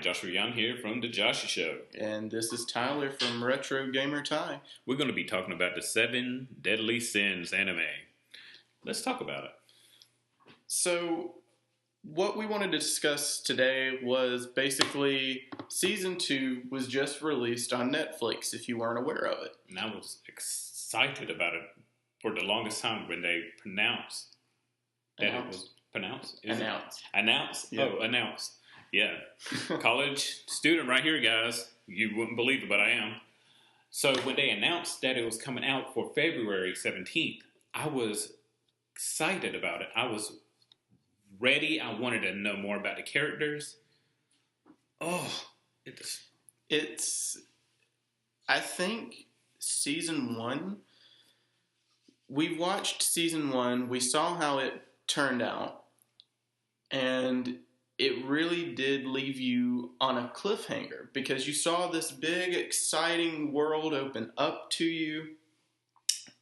Joshua Young here from the Josheshow. And this is Tyler from RetroGamerTy. We're going to be talking about the 7 Deadly Sins anime. Let's talk about it. So, what we wanted to discuss today was basically Season 2 was just released on Netflix, if you weren't aware of it. And I was excited about it for the longest time when they pronounced that it was pronounced. Announced. Yeah. Oh, announced. Yeah. College student right here, guys. You wouldn't believe it, but I am. So when they announced that it was coming out for February 17th, I was excited about it. I was ready. I wanted to know more about the characters. Oh, I think Season 1, we watched Season 1, we saw how it turned out, and it really did leave you on a cliffhanger because you saw this big, exciting world open up to you,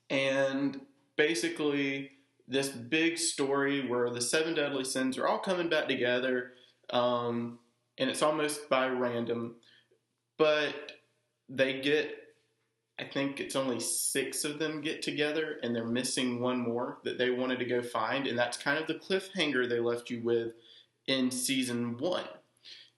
and basically this big story where the 7 deadly sins are all coming back together, and it's almost by random, but they get, I think it's only 6 of them get together, and they're missing one more that they wanted to go find, and that's kind of the cliffhanger they left you with in Season 1.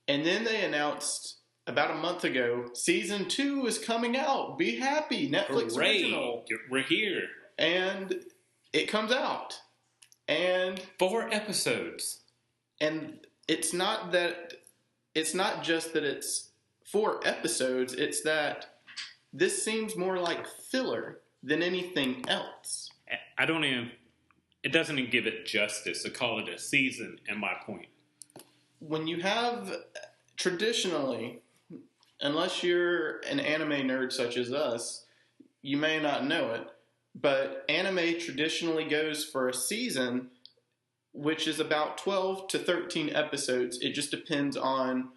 And then they announced about a month ago, Season 2 is coming out. Be happy, Netflix original. We're here. And it comes out. And 4 episodes. And it's not just that it's 4 episodes, it's that this seems more like filler than anything else. It doesn't even give it justice to call it a season, in my point. When you have, traditionally, unless you're an anime nerd such as us, you may not know it, but anime traditionally goes for a season, which is about 12 to 13 episodes. It just depends on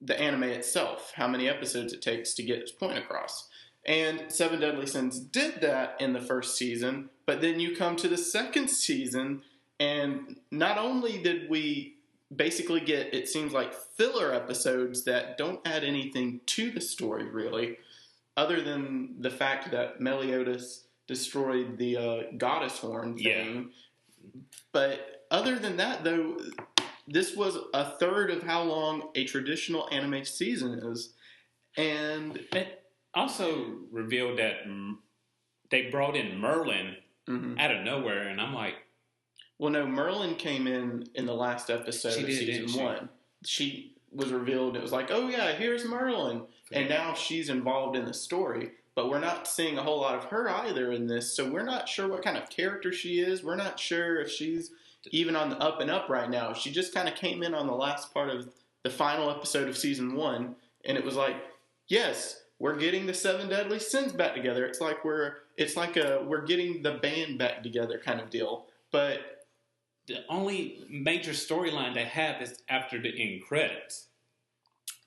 the anime itself, how many episodes it takes to get its point across. And 7 Deadly Sins did that in the first season, but then you come to the second season, and not only did we basically get, it seems like, filler episodes that don't add anything to the story, really, other than the fact that Meliodas destroyed the goddess horn thing. Yeah. But other than that, though, this was a third of how long a traditional anime season is. And it also revealed that they brought in Merlin out of nowhere, and I'm like... Well, no, Merlin came in the last episode of Season 1. She was revealed, it was like, oh yeah, here's Merlin. And now she's involved in the story. But we're not seeing a whole lot of her either in this, so we're not sure what kind of character she is. We're not sure if she's even on the up and up right now. She just kind of came in on the last part of the final episode of Season 1, and it was like, yes, we're getting the 7 Deadly Sins back together. It's like we're getting the band back together kind of deal. But the only major storyline they have is after the end credits.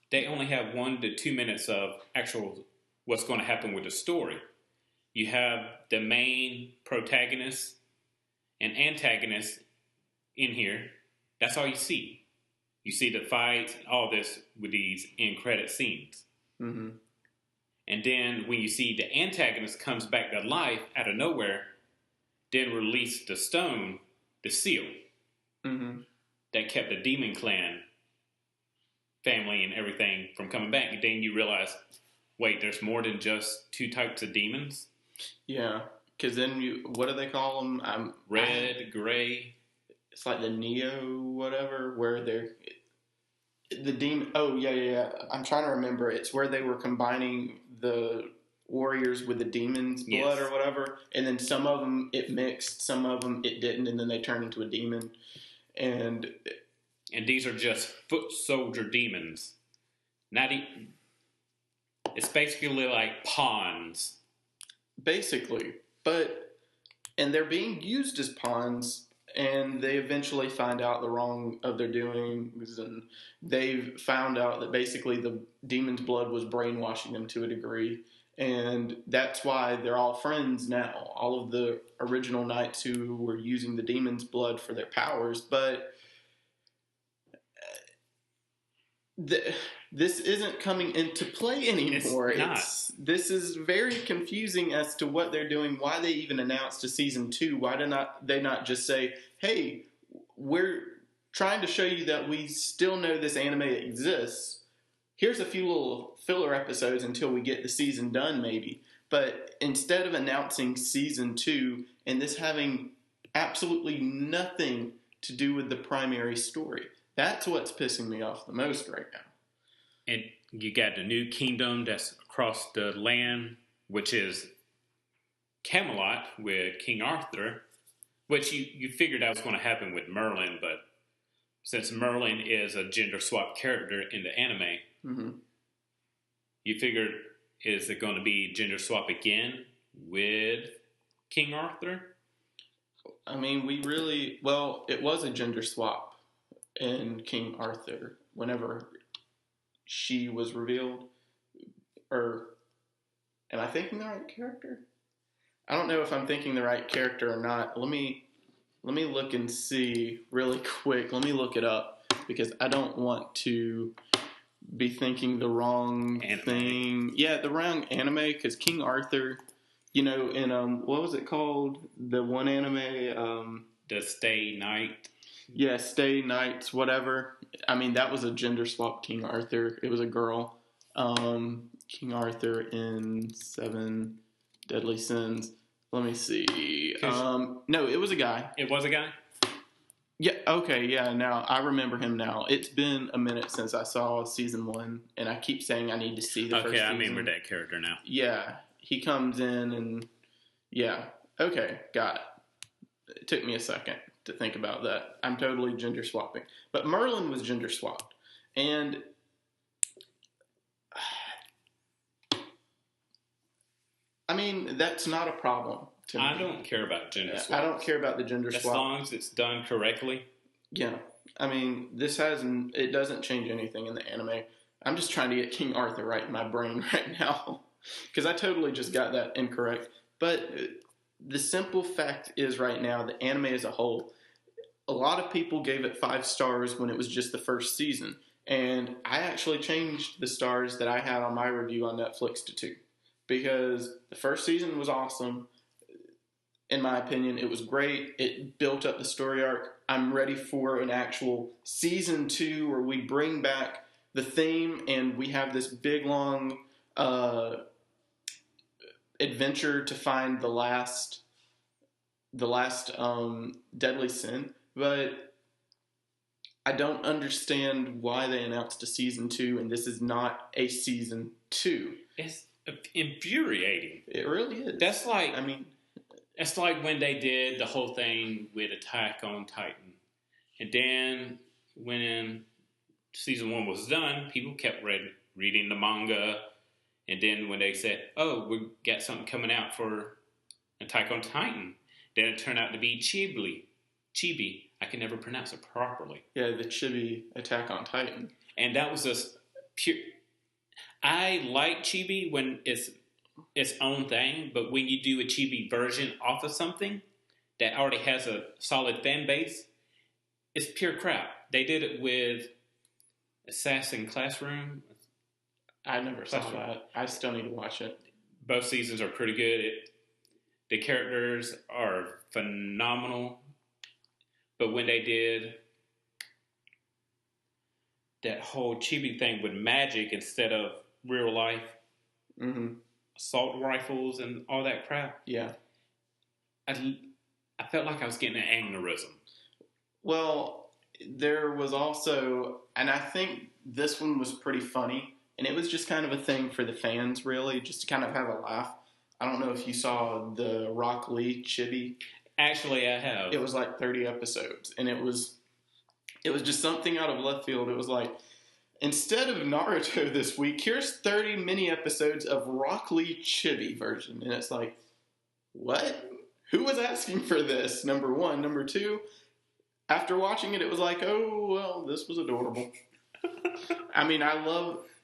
They only have 1 to 2 minutes of actual what's going to happen with the story. You have the main protagonist and antagonist in here. That's all you see. You see the fights and all this with these end credit scenes. Mm-hmm. And then when you see the antagonist comes back to life out of nowhere, then release the stone, the seal, that kept the demon clan family and everything from coming back. And then you realize, wait, there's more than just 2 types of demons? Yeah, because then what do they call them? Red, gray. It's like the Neo whatever, where they're... The demon... Oh, yeah. I'm trying to remember. It's where they were combining the warriors with the demon's blood or whatever. And then some of them it mixed, some of them it didn't, and then they turned into a demon. And these are just foot soldier demons. It's basically like pawns. Basically. And they're being used as pawns, and they eventually find out the wrong of their doings, and they've found out that basically the demon's blood was brainwashing them to a degree. And that's why they're all friends now. All of the original knights who were using the demon's blood for their powers. But this isn't coming into play anymore. This is very confusing as to what they're doing, why they even announced a season 2. Why did they not just say, hey, we're trying to show you that we still know this anime exists. Here's a few little filler episodes until we get the season done, maybe. But instead of announcing season 2 and this having absolutely nothing to do with the primary story, that's what's pissing me off the most right now. And you got the new kingdom that's across the land, which is Camelot with King Arthur, which you figured that was going to happen with Merlin, but since Merlin is a gender swap character in the anime, mm-hmm. you figured, is it going to be gender swap again with King Arthur? I mean, it was a gender swap in King Arthur whenever she was revealed. Or am I thinking the right character? I don't know if I'm thinking the right character or not. Let me look and see really quick. Let me look it up because I don't want to be thinking the wrong thing. Yeah, the wrong anime, because King Arthur, in what was it called? The one anime, the Stay Night. Yeah, Stay Nights, whatever. I mean, that was a gender swap King Arthur. It was a girl. King Arthur in 7 Deadly Sins. Let me see. No, it was a guy. It was a guy? Yeah, okay, yeah, now, I remember him now. It's been a minute since I saw season 1, and I keep saying I need to see the first season. Okay, I remember that character now. Yeah, he comes in and, yeah, okay, got it. It took me a second to think about that. I'm totally gender swapping. But Merlin was gender swapped, and I mean, that's not a problem to me. I don't care about gender swaps. I don't care about the gender swap. As long as it's done correctly. Yeah. I mean, it doesn't change anything in the anime. I'm just trying to get King Arthur right in my brain right now. Because I totally just got that incorrect. But the simple fact is right now, the anime as a whole, a lot of people gave it 5 stars when it was just the first season. And I actually changed the stars that I had on my review on Netflix to 2. Because the first season was awesome. In my opinion, it was great. It built up the story arc. I'm ready for an actual season 2 where we bring back the theme and we have this big, long adventure to find the last deadly sin. But I don't understand why they announced a season 2 and this is not a season 2. It's infuriating. It really is. That's like, it's like when they did the whole thing with Attack on Titan. And then when season 1 was done, people kept reading the manga. And then when they said, oh, we got something coming out for Attack on Titan, then it turned out to be Chibi. I can never pronounce it properly. Yeah, the Chibi Attack on Titan. And that was just pure... I like Chibi when it's its own thing, but when you do a Chibi version off of something that already has a solid fan base, it's pure crap. They did it with Assassin Classroom. I never saw that. I still need to watch it. Both seasons are pretty good. The characters are phenomenal. But when they did that whole Chibi thing with magic instead of real life assault rifles and all that crap. Yeah. I felt like I was getting an aneurysm. Well, there was also, and I think this one was pretty funny, and it was just kind of a thing for the fans, really, just to kind of have a laugh. I don't know if you saw the Rock Lee Chibi. Actually, I have. It was like 30 episodes, and it was just something out of left field. It was like, instead of Naruto this week, here's 30 mini episodes of Rock Lee Chibi version. And it's like, what? Who was asking for this? Number one. Number two, after watching it, it was like, oh, well, this was adorable. I mean,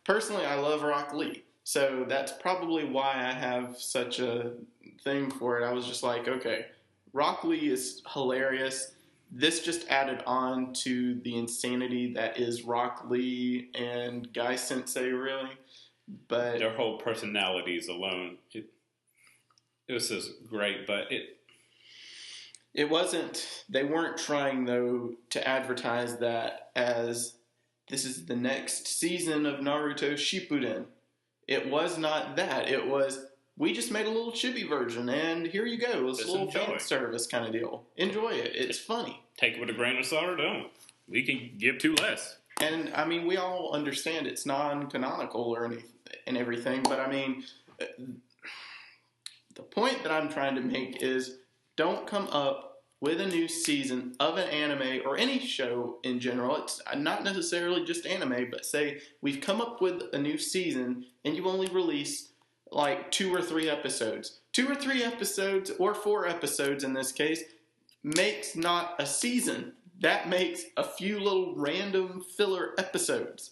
personally, I love Rock Lee. So that's probably why I have such a thing for it. I was just like, okay, Rock Lee is hilarious. this just added on to the insanity that is Rock Lee and Guy Sensei, really. But their whole personalities alone, it was just great. But it wasn't. They weren't trying though to advertise that as this is the next season of Naruto Shippuden. It was not that. It was, we just made a little chibi version, and here you go. It's a little fan service kind of deal. Enjoy it. It's funny. Take it with a grain of salt or don't. We can give two less. And, I mean, we all understand it's non-canonical or anything and everything, but, I mean, the point that I'm trying to make is don't come up with a new season of an anime or any show in general. It's not necessarily just anime, but say we've come up with a new season and you only release like 2 or 3 episodes. 2 or 3 episodes, or 4 episodes in this case, makes not a season. That makes a few little random filler episodes.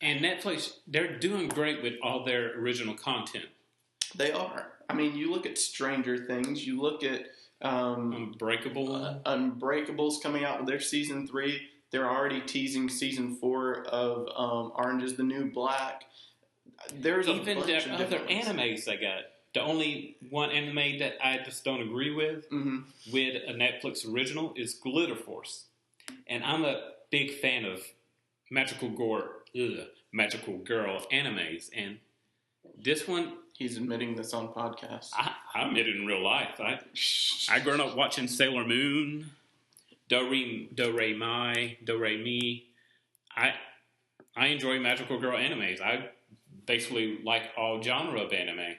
And Netflix, they're doing great with all their original content. They are. I mean, you look at Stranger Things, you look at Unbreakable's coming out with their season 3. They're already teasing season 4 of Orange is the New Black. There's even their other animes they got. The only one anime that I just don't agree with with a Netflix original is Glitter Force, and I'm a big fan of magical girl animes, and this one. He's admitting this on podcast. I admit it in real life. I grown up watching Sailor Moon, Do Re Mi. I enjoy magical girl animes. I basically like all genre of anime.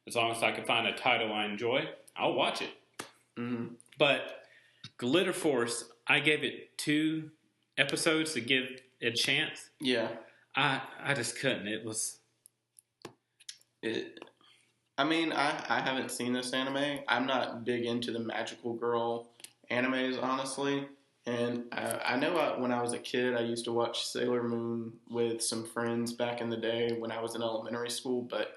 As long as I can find a title I enjoy, I'll watch it. Mm-hmm. But Glitter Force, I gave it 2 episodes to give it a chance. Yeah. I just couldn't. It was... I mean, I haven't seen this anime. I'm not big into the magical girl animes, honestly. And I know when I was a kid, I used to watch Sailor Moon with some friends back in the day when I was in elementary school. But,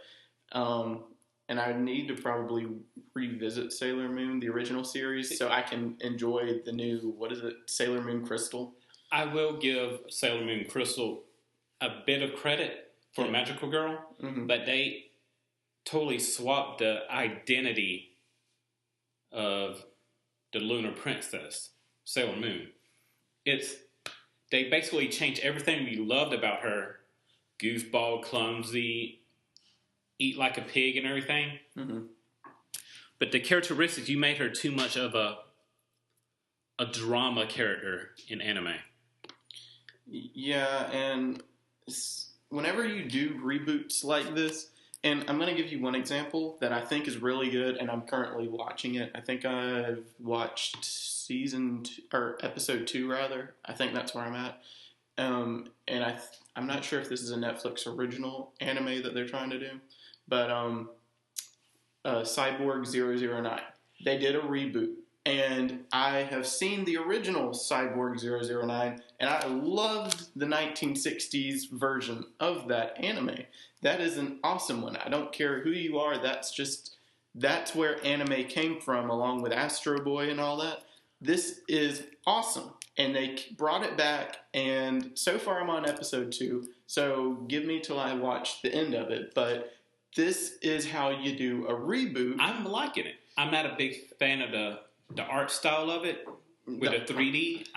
and I need to probably revisit Sailor Moon, the original series, so I can enjoy the new, Sailor Moon Crystal. I will give Sailor Moon Crystal a bit of credit for Magical Girl, but they totally swapped the identity of the Lunar Princess, Sailor Moon. They basically changed everything we loved about her. Goofball, clumsy, eat like a pig and everything. Mm-hmm. But the characteristics, you made her too much of a drama character in anime. Yeah, and whenever you do reboots like this, and I'm going to give you one example that I think is really good, and I'm currently watching it. I think I've watched episode 2 rather. I think that's where I'm at. And I'm not sure if this is a Netflix original anime that they're trying to do, but Cyborg 009. They did a reboot, and I have seen the original Cyborg 009, and I loved the 1960s version of that anime. That is an awesome one. I don't care who you are. That's where anime came from, along with Astro Boy and all that. This is awesome. And they brought it back, and so far I'm on episode 2, so give me till I watch the end of it. But this is how you do a reboot. I'm liking it. I'm not a big fan of the art style of it with the 3D.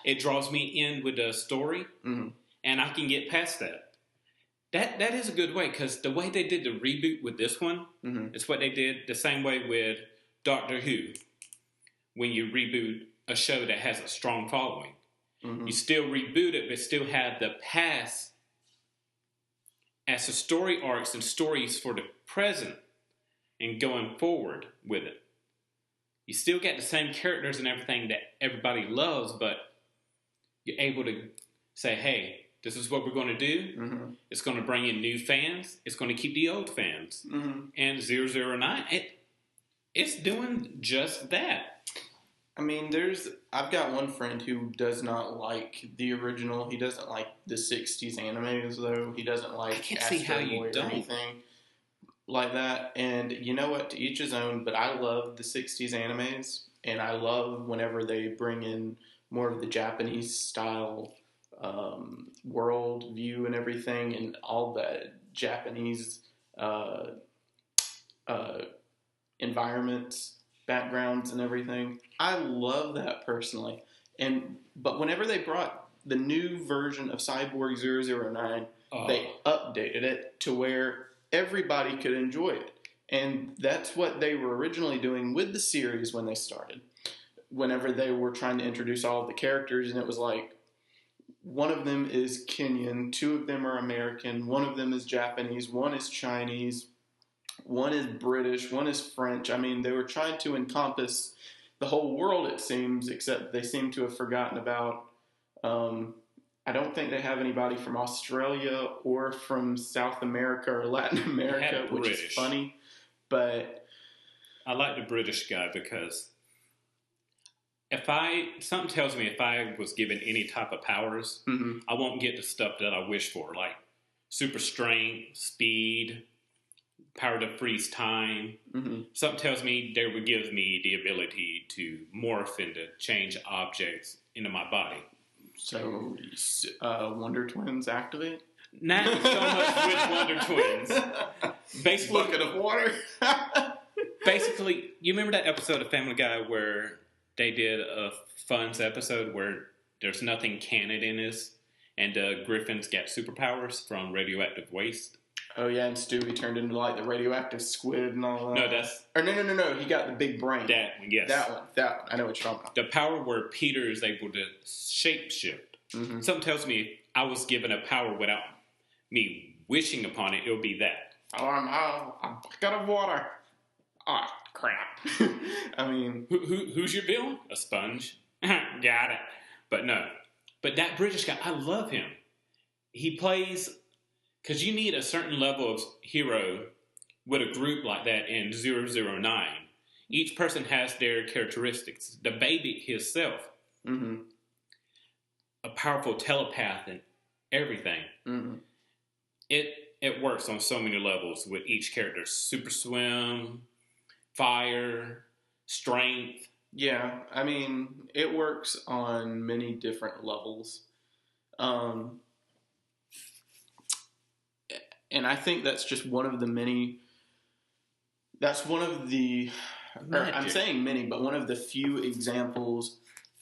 It draws me in with the story, and I can get past that. That is a good way, because the way they did the reboot with this one is what they did the same way with Doctor Who. When you reboot a show that has a strong following, you still reboot it, but still have the past as the story arcs and stories for the present and going forward with it. You still get the same characters and everything that everybody loves, but you're able to say, hey, this is what we're going to do. It's going to bring in new fans. It's going to keep the old fans. And 009, it's doing just that. I mean, I've got one friend who does not like the original. He doesn't like the 60s animes, though. He doesn't like Astro Boy or anything like that. And you know what? To each his own, but I love the 60s animes. and I love whenever they bring in more of the Japanese style world view and everything, and all the Japanese environments, backgrounds, and everything. I love that personally. But whenever they brought the new version of Cyborg 009, they updated it to where everybody could enjoy it. And that's what they were originally doing with the series when they started. Whenever they were trying to introduce all of the characters, and it was like, one of them is Kenyan, two of them are American, one of them is Japanese, one is Chinese, one is British, one is French. I mean, they were trying to encompass the whole world, it seems, except they seem to have forgotten about, I don't think they have anybody from Australia or from South America or Latin America, which is funny. But I like the British guy because something tells me if I was given any type of powers, I won't get the stuff that I wish for, like super strength, speed, power to freeze time. Something tells me they would give me the ability to morph and to change objects into my body. So, Wonder Twins activate? Not so much with Wonder Twins. Basically, bucket of water. Basically, you remember that episode of Family Guy where they did a Fun's episode where there's nothing canon in this, and Griffin's got superpowers from radioactive waste? Oh yeah, and Stewie turned into like the radioactive squid and all that. No, that's... Or no, he got the big brain. That one, yes. That one. I know what you're talking about. The power where Peter is able to shapeshift. Something tells me if I was given a power without me wishing upon it, it would be that. Oh, I'm a bucket of water. Oh, crap. I mean... Who's your villain? A sponge? Got it. But no. But that British guy, I love him. He plays... Because you need a certain level of hero with a group like that in 009. Each person has their characteristics. The baby himself, a powerful telepath and everything. It works on so many levels with each character. Super swim, fire, strength. Yeah, I mean, it works on many different levels. And I think that's just one of the many... That's one of the... I'm saying many, but one of the few examples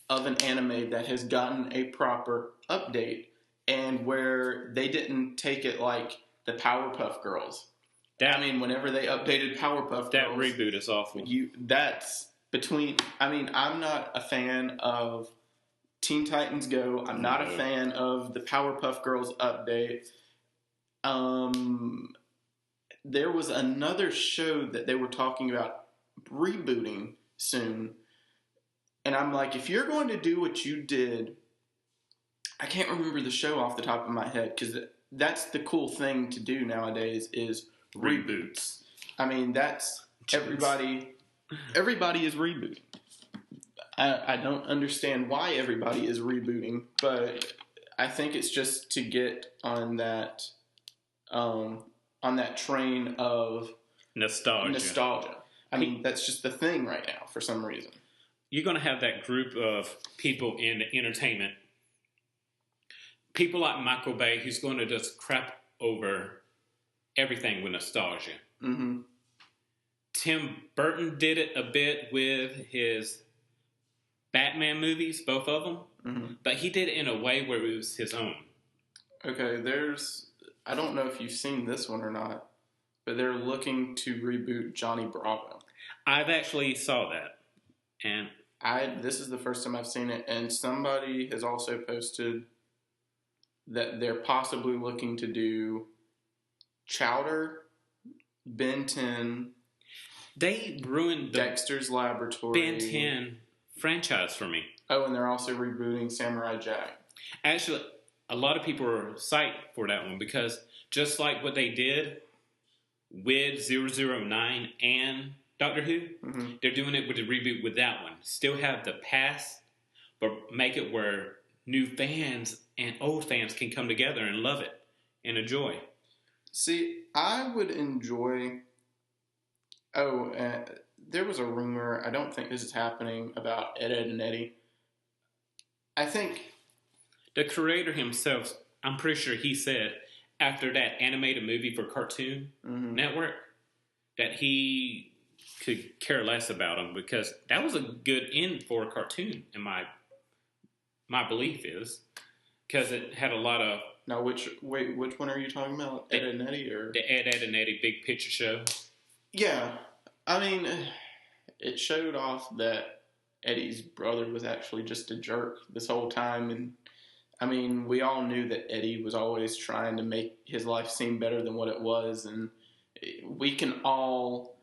of an anime that has gotten a proper update and where they didn't take it like the Powerpuff Girls. Whenever they updated Powerpuff Girls... That reboot is awful. That's between... I'm not a fan of Teen Titans Go. I'm not a fan of the Powerpuff Girls update. There was another show that they were talking about rebooting soon, and I'm like, if you're going to do what you did, I can't remember the show off the top of my head, because that's the cool thing to do nowadays is reboots. I mean, that's everybody is rebooting. I don't understand why everybody is rebooting, but I think it's just to get on that train of nostalgia. I mean, that's just the thing right now for some reason. You're going to have that group of people in the entertainment. People like Michael Bay, who's going to just crap over everything with nostalgia. Tim Burton did it a bit with his Batman movies, both of them. But he did it in a way where it was his own. Okay, I don't know if you've seen this one or not, but they're looking to reboot Johnny Bravo. I've actually saw that. And this is the first time I've seen it, and somebody has also posted that they're possibly looking to do Chowder, Ben 10. They ruined the Dexter's Laboratory. Ben 10 franchise for me. Oh, and they're also rebooting Samurai Jack. Actually, a lot of people are psyched for that one because just like what they did with 009 and Doctor Who, they're doing it with the reboot with that one. Still have the past, but make it where new fans and old fans can come together and love it and enjoy. See, I would enjoy... there was a rumor, I don't think this is happening, about Ed, Edd and Eddy. I think the creator himself, I'm pretty sure he said after that animated movie for Cartoon Network that he could care less about them because that was a good end for a cartoon, in my belief is, because it had a lot of. Now, which one are you talking about? Ed, Edd and Eddy, or the Ed, Edd and Eddy Big Picture Show? Yeah, I mean, it showed off that Eddie's brother was actually just a jerk this whole time, and I mean, we all knew that Eddie was always trying to make his life seem better than what it was, and we can all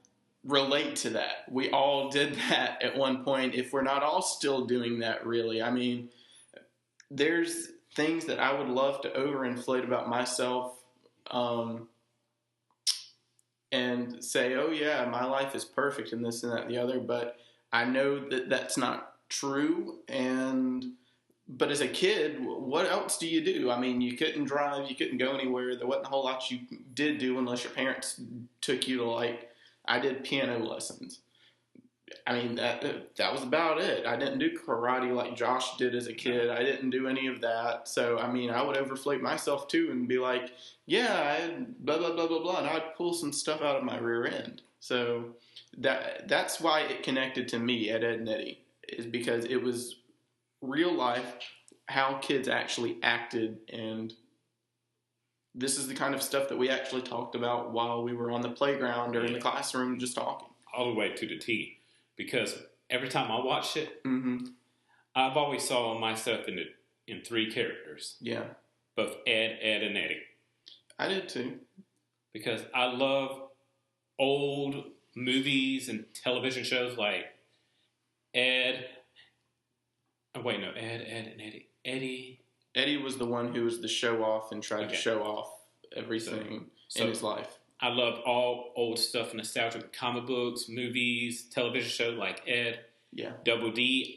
relate to that. We all did that at one point, if we're not all still doing that, really. I mean, there's things that I would love to overinflate about myself, and say, oh yeah, my life is perfect and this and that and the other, but I know that that's not true. But as a kid, what else do you do? I mean, you couldn't drive, you couldn't go anywhere. There wasn't a whole lot you did do unless your parents took you to, like, I did piano lessons. I mean, that was about it. I didn't do karate like Josh did as a kid. I didn't do any of that. So, I mean, I would overflate myself too and be like, yeah, I had blah, blah, blah, blah, blah, and I'd pull some stuff out of my rear end. So that's why it connected to me at Ed and Eddy, is because it was real life, how kids actually acted, and this is the kind of stuff that we actually talked about while we were on the playground or in the classroom just talking. All the way to the T. Because every time I watched it, Mm-hmm. I've always saw myself in three characters. Yeah. Both Ed, Edd, and Eddy. I did too. Because I love old movies and television shows like Ed. Oh, wait, no. Ed, and Eddy. Eddy. Eddy was the one who was the show off and tried to show off everything in his life. I love all old stuff, nostalgic comic books, movies, television shows like Ed, Double D.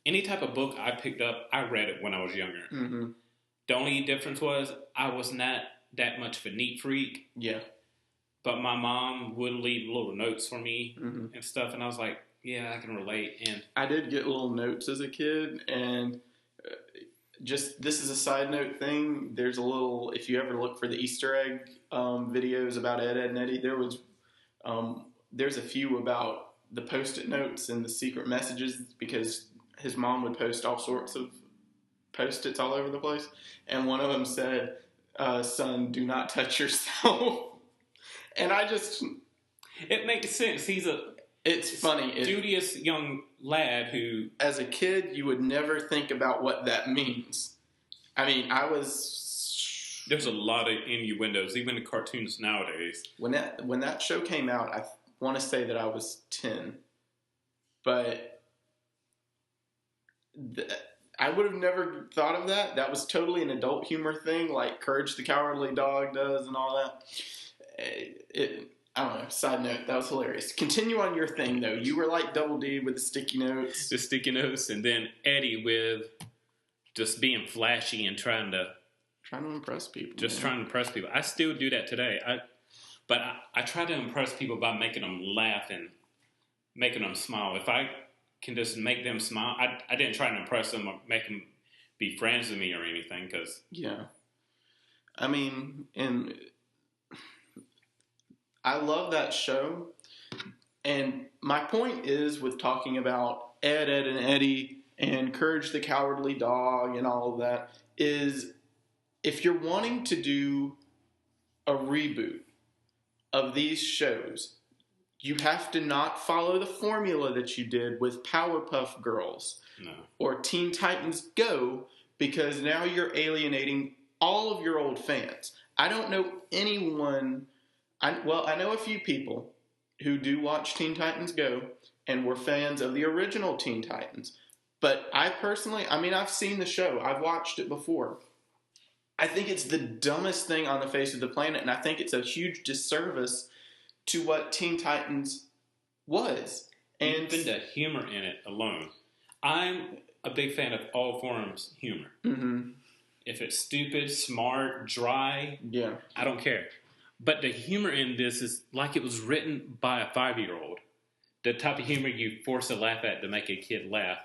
Any type of book I picked up, I read it when I was younger. Mm-hmm. The only difference was I was not that much of a neat freak. Yeah. But my mom would leave little notes for me and stuff, and I was like, yeah, I can relate. And I did get little notes as a kid, and just, this is a side note thing, there's a little, if you ever look for the Easter egg videos about Ed, Edd and Eddy, there's a few about the Post-it notes and the secret messages, because his mom would post all sorts of Post-its all over the place, and one of them said, son, do not touch yourself. And it makes sense. It's funny. Studious young lad who, as a kid, you would never think about what that means. I mean, there's a lot of innuendos, even in cartoons nowadays. When that show came out, I want to say that I was 10. But I would have never thought of that. That was totally an adult humor thing, like Courage the Cowardly Dog does and all that. I don't know, side note, that was hilarious. Continue on your thing, though. You were like Double D with the sticky notes. The sticky notes, and then Eddie with just being flashy and trying to impress people. Trying to impress people. I still do that today. But I try to impress people by making them laugh and making them smile. If I can just make them smile, I didn't try to impress them or make them be friends with me or anything. Yeah. I mean, and I love that show, and my point is with talking about Ed, Edd and Eddy and Courage the Cowardly Dog and all of that is, if you're wanting to do a reboot of these shows, you have to not follow the formula that you did with Powerpuff Girls or Teen Titans Go, because now you're alienating all of your old fans. I don't know anyone... I know a few people who do watch Teen Titans Go and were fans of the original Teen Titans. But I personally, I've seen the show. I've watched it before. I think it's the dumbest thing on the face of the planet, and I think it's a huge disservice to what Teen Titans was. And even the humor in it alone. I'm a big fan of all forms of humor. Mm-hmm. If it's stupid, smart, dry, I don't care. But the humor in this is like it was written by a 5-year-old. the type of humor you force a laugh at to make a kid laugh.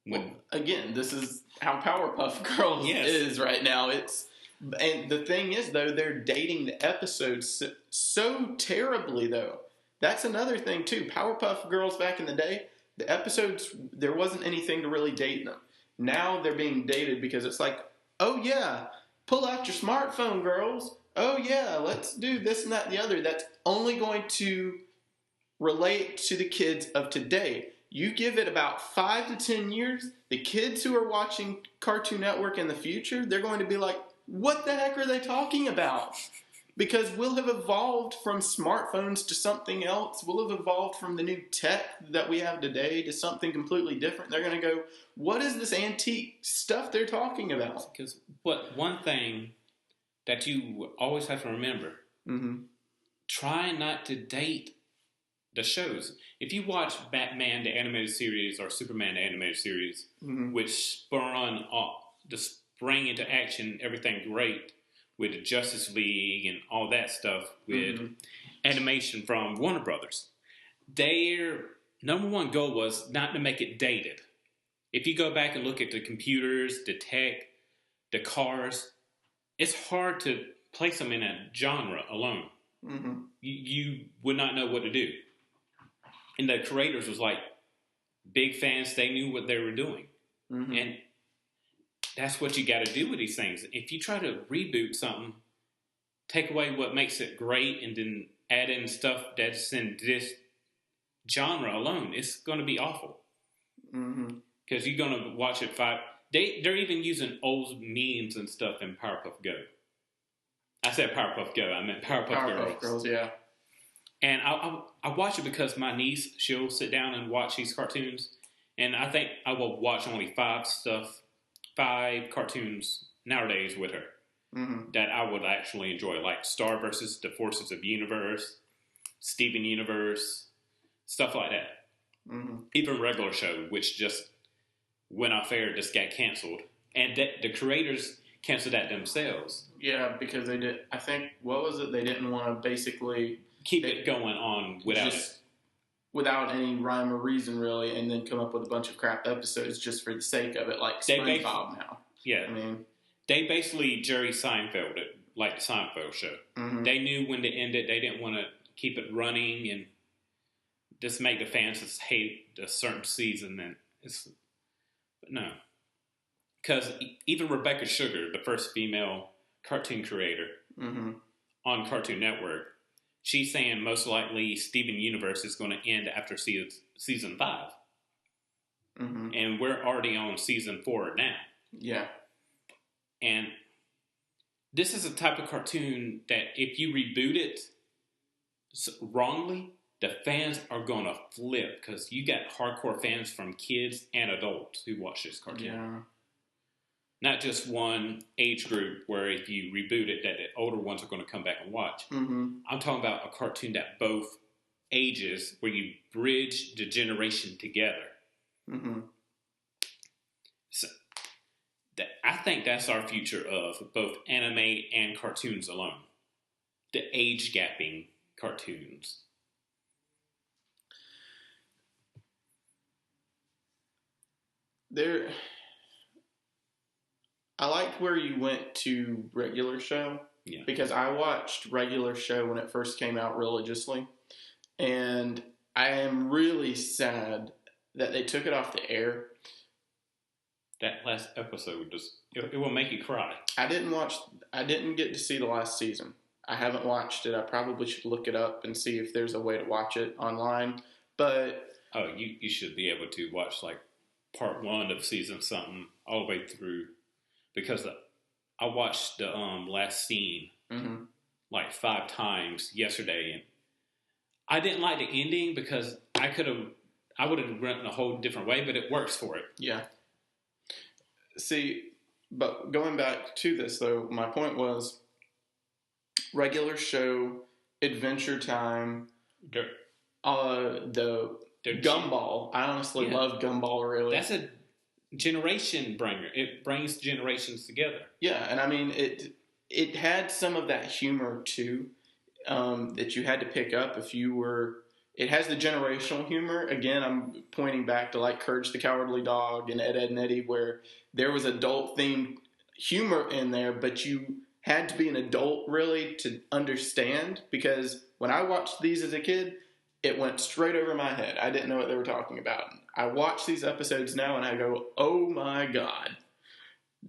Well, again, this is how Powerpuff Girls is right now. And the thing is, though, they're dating the episodes so terribly, though. That's another thing, too. Powerpuff Girls back in the day, the episodes, there wasn't anything to really date them. Now they're being dated because it's like, oh, yeah, pull out your smartphone, girls. Oh, yeah, let's do this and that and the other. That's only going to relate to the kids of today. You give it about 5 to 10 years, the kids who are watching Cartoon Network in the future, they're going to be like, what the heck are they talking about? Because we'll have evolved from smartphones to something else. We'll have evolved from the new tech that we have today to something completely different. They're going to go, what is this antique stuff they're talking about? But one thing that you always have to remember, try not to date the shows. If you watch Batman, the animated series, or Superman, the animated series, which sprung into action everything great with the Justice League and all that stuff with animation from Warner Brothers, their number one goal was not to make it dated. If you go back and look at the computers, the tech, the cars, it's hard to place them in a genre alone. You would not know what to do. And the creators was like big fans. They knew what they were doing. And that's what you got to do with these things. If you try to reboot something, take away what makes it great and then add in stuff that's in this genre alone, it's going to be awful. Because you're going to watch it they're even using old memes and stuff in Powerpuff Go. I said Powerpuff Go. I meant Powerpuff Girls. Yeah. And I watch it because my niece, she'll sit down and watch these cartoons. And I think I will watch only 5 cartoons nowadays with her that I would actually enjoy. Like Star versus the Forces of Universe, Steven Universe, stuff like that. Even Regular Show, which just went off air, just got canceled. And the creators canceled that themselves. Yeah, because they did, I think, what was it? They didn't want to basically keep it going on without any rhyme or reason, really, and then come up with a bunch of crap episodes just for the sake of it, like SpongeBob now. Yeah. I mean, they basically Jerry Seinfeld it, like the Seinfeld show. They knew when to end it. They didn't want to keep it running and just make the fans just hate a certain season. But no. Because even Rebecca Sugar, the first female cartoon creator on Cartoon Network, she's saying most likely Steven Universe is going to end after season 5. And we're already on season 4 now. Yeah. And this is a type of cartoon that if you reboot it wrongly, the fans are going to flip because you got hardcore fans from kids and adults who watch this cartoon. Yeah. Not just one age group where if you reboot it, that the older ones are going to come back and watch. I'm talking about a cartoon that both ages, where you bridge the generation together. So, I think that's our future of both anime and cartoons alone. The age gapping cartoons. I liked where you went to Regular Show because I watched Regular Show when it first came out religiously, and I am really sad that they took it off the air. That last episode it will make you cry. I didn't get to see the last season. I haven't watched it. I probably should look it up and see if there's a way to watch it online. But you should be able to watch like part 1 of season something all the way through. Because I watched the last scene like 5 times yesterday, and I didn't like the ending because I would have written a whole different way, but it works for it. Yeah. See, but going back to this though, my point was Regular Show, Adventure Time, the Gumball. I honestly love Gumball. Really, that's a generation bringer. It brings generations together. Yeah, and I mean it had some of that humor too that you had to pick up if you were it has the generational humor. Again, I'm pointing back to like Courage the Cowardly Dog and Ed, Edd and Eddy, where there was adult themed humor in there, but you had to be an adult really to understand, because when I watched these as a kid, it went straight over my head. I didn't know what they were talking about. I watch these episodes now and I go, oh my God,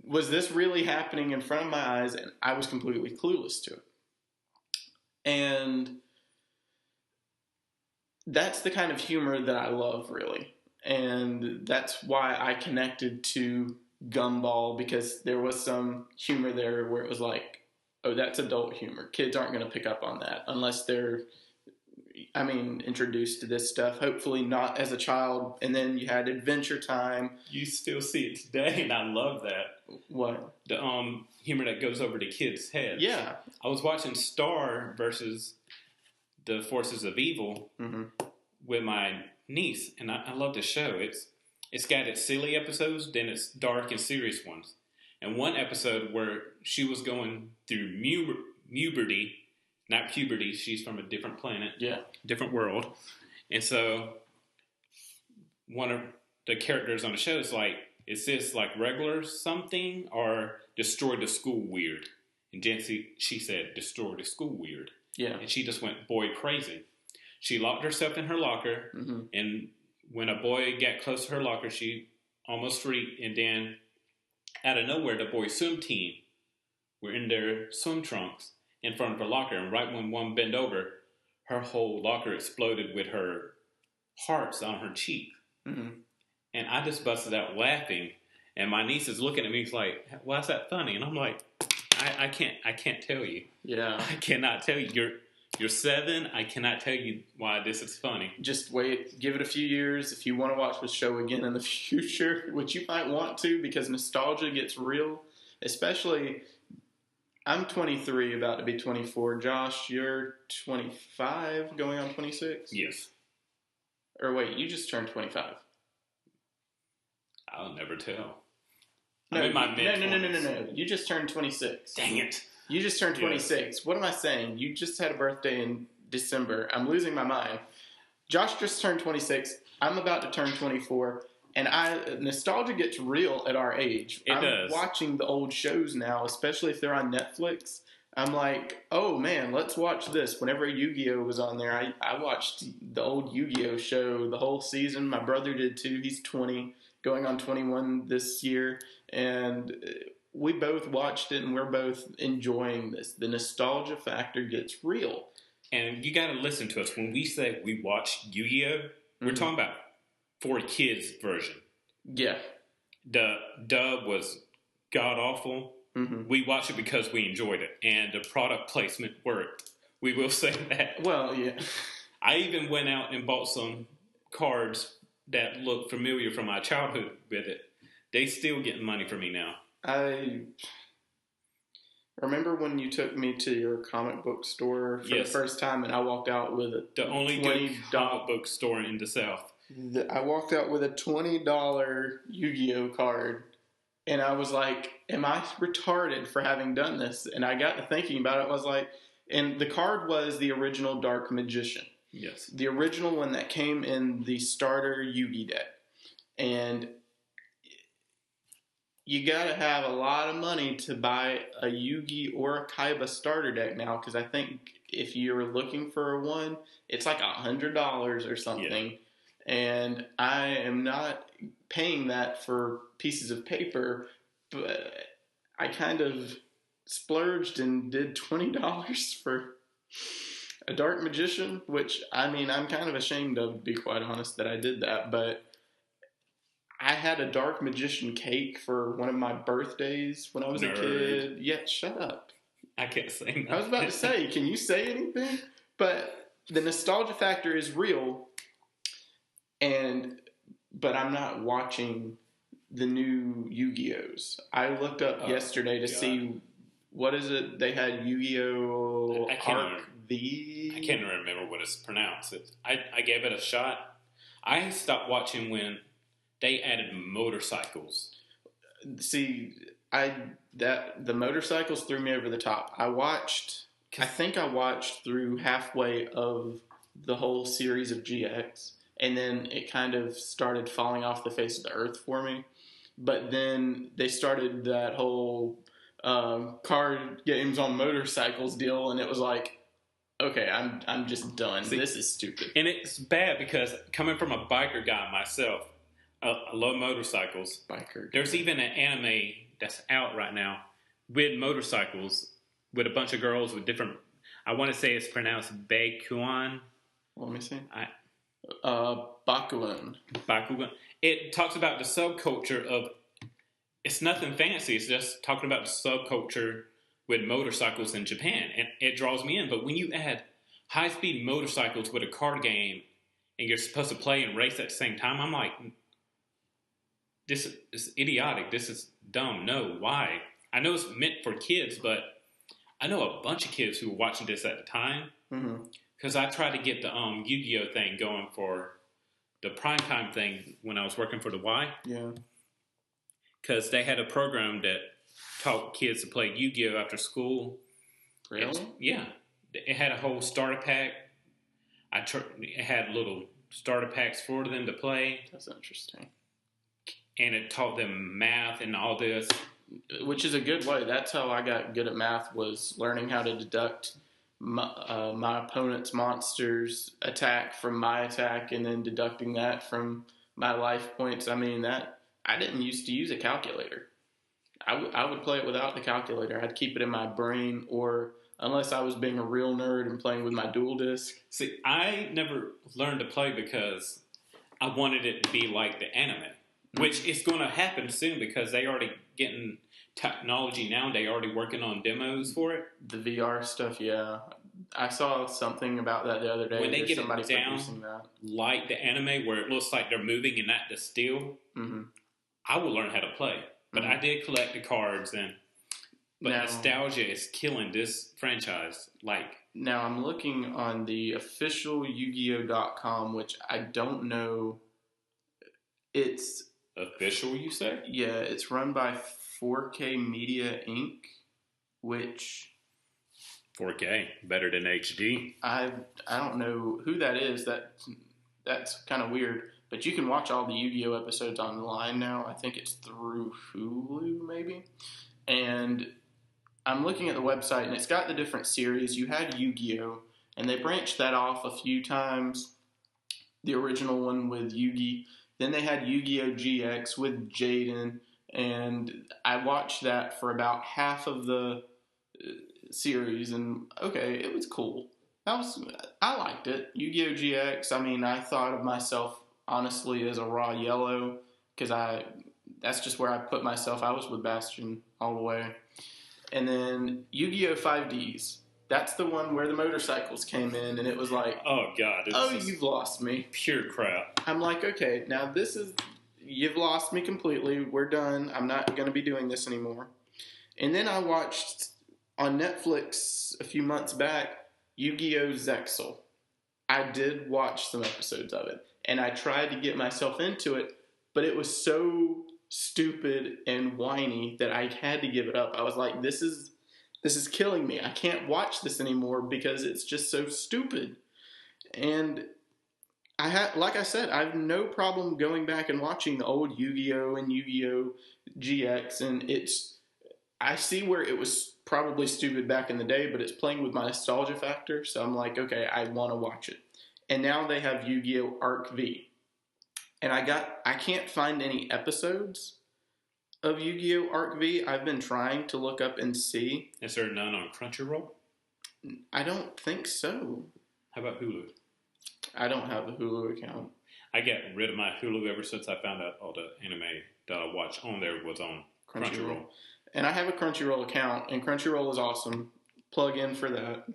was this really happening in front of my eyes? And I was completely clueless to it. And that's the kind of humor that I love, really. And that's why I connected to Gumball, because there was some humor there where it was like, oh, that's adult humor. Kids aren't going to pick up on that unless they're, introduced to this stuff. Hopefully not as a child. And then you had Adventure Time. You still see it today, and I love that. What? The humor that goes over to kids' heads. Yeah. I was watching Star versus the Forces of Evil with my niece, and I love the show. It's got its silly episodes, then it's dark and serious ones. And one episode where she was going through puberty, not puberty, she's from a different planet, different world. And so one of the characters on the show is like, is this like regular something or destroy the school weird? And she said, destroy the school weird. Yeah. And she just went boy crazy. She locked herself in her locker, and when a boy got close to her locker, she almost freaked. And then, out of nowhere, the boys' swim team were in their swim trunks in front of her locker. And right when one bent over, her whole locker exploded with her hearts on her cheek. And I just busted out laughing. And my niece is looking at me like, why is that funny? And I'm like, I can't tell you. Yeah. I cannot tell you. You're 7. I cannot tell you why this is funny. Just wait. Give it a few years. If you want to watch the show again in the future, which you might want to, because nostalgia gets real. Especially, I'm 23, about to be 24. Josh, you're 25, going on 26? Yes. Or wait, you just turned 25. I'll never tell. No, I'm in my mid-20s. No. You just turned 26. Dang it. You just turned 26. Yes. What am I saying? You just had a birthday in December. I'm losing my mind. Josh just turned 26. I'm about to turn 24. And nostalgia gets real at our age. It does. Watching the old shows now, especially if they're on Netflix. I'm like, oh man, let's watch this. Whenever Yu-Gi-Oh was on there, I watched the old Yu-Gi-Oh show the whole season. My brother did too. He's 20, going on 21 this year. And we both watched it, and we're both enjoying this. The nostalgia factor gets real. And you got to listen to us. When we say we watch Yu-Gi-Oh, we're talking about for kids version. Yeah. The dub was god-awful. We watched it because we enjoyed it, and the product placement worked. We will say that. Well, yeah. I even went out and bought some cards that look familiar from my childhood with it. They still getting money from me now. I remember when you took me to your comic book store for the first time, and I walked out with the only good comic book store in the South. I walked out with a $20 Yu-Gi-Oh card, and I was like, am I retarded for having done this? And I got to thinking about it. I was like, and the card was the original Dark Magician. Yes. The original one that came in the starter Yu-Gi deck. And you got to have a lot of money to buy a Yu-Gi or a Kaiba starter deck now, because I think if you're looking for one, it's like $100 or something. Yeah. And I am not paying that for pieces of paper, but I kind of splurged and did $20 for a Dark Magician, which, I'm kind of ashamed of, to be quite honest, that I did that, but I had a Dark Magician cake for one of my birthdays when I was a kid. Yeah, shut up. I can't say nothing. I was about to say, can you say anything? But the nostalgia factor is real, but I'm not watching the new Yu-Gi-Ohs. I looked up yesterday to see, what is it? They had Yu-Gi-Oh! Arc V? I can't remember what it's pronounced. I gave it a shot. I stopped watching when they added motorcycles. See, the motorcycles threw me over the top. I think I watched through halfway of the whole series of GX, and then it kind of started falling off the face of the earth for me. But then they started that whole card games on motorcycles deal, and it was like, okay, I'm just done. See, this is stupid. And it's bad because coming from a biker guy myself, I love motorcycles. There's even an anime that's out right now with motorcycles with a bunch of girls with different. I want to say it's pronounced Bakuan. Let me see. Bakuan. Bakugan. It talks about the subculture of. It's nothing fancy. It's just talking about the subculture with motorcycles in Japan, and it draws me in. But when you add high-speed motorcycles with a card game, and you're supposed to play and race at the same time, I'm like, this is idiotic. This is dumb. No, why? I know it's meant for kids, but I know a bunch of kids who were watching this at the time. Because I tried to get the Yu-Gi-Oh thing going for the primetime thing when I was working for the Y. Yeah. Because they had a program that taught kids to play Yu-Gi-Oh after school. Really? Yeah. It had a whole starter pack. It had little starter packs for them to play. That's interesting. And it taught them math and all this. Which is a good way. That's how I got good at math, was learning how to deduct my opponent's monster's attack from my attack, and then deducting that from my life points. I mean, that I didn't used to use a calculator. I would play it without the calculator. I'd keep it in my brain, or unless I was being a real nerd and playing with my dual disc. See, I never learned to play because I wanted it to be like the anime, which is going to happen soon because they already getting technology now. They already working on demos for it. The VR stuff, yeah. I saw something about that the other day. When they get somebody it down that. like the anime where it looks like they're moving and not the still, I will learn how to play. But I did collect the cards, but nostalgia is killing this franchise. Now I'm looking on the official Yu-Gi-Oh.com, which I don't know. It's official, you say? Yeah, it's run by 4K Media Inc., which 4K better than HD. I don't know who that is. That's kind of weird. But you can watch all the Yu-Gi-Oh episodes online now. I think it's through Hulu, maybe. And I'm looking at the website, and it's got the different series. You had Yu-Gi-Oh, and they branched that off a few times. The original one with Yugi. Then they had Yu-Gi-Oh GX with Jaden, and I watched that for about half of the series, and okay, it was cool. I liked it. Yu-Gi-Oh GX, I mean, I thought of myself honestly as a raw yellow, because that's just where I put myself. I was with Bastion all the way. And then Yu-Gi-Oh 5Ds. That's the one where the motorcycles came in, and it was like, oh god, you've lost me. Pure crap. I'm like, okay, now you've lost me completely. We're done. I'm not going to be doing this anymore. And then I watched on Netflix a few months back, Yu-Gi-Oh! Zexal. I did watch some episodes of it, and I tried to get myself into it, but it was so stupid and whiny that I had to give it up. I was like, this is killing me. I can't watch this anymore because it's just so stupid. And like I said, I have no problem going back and watching the old Yu-Gi-Oh! And Yu-Gi-Oh! GX, and I see where it was probably stupid back in the day, but it's playing with my nostalgia factor, so I'm like, okay, I want to watch it. And now they have Yu-Gi-Oh! Arc V. And I can't find any episodes of Yu-Gi-Oh! Arc V. I've been trying to look up and see. Is there none on Crunchyroll? I don't think so. How about Hulu? I don't have a Hulu account. I got rid of my Hulu ever since I found out all the anime that I watched on there was on Crunchyroll. And I have a Crunchyroll account, and Crunchyroll is awesome. Plug in for that.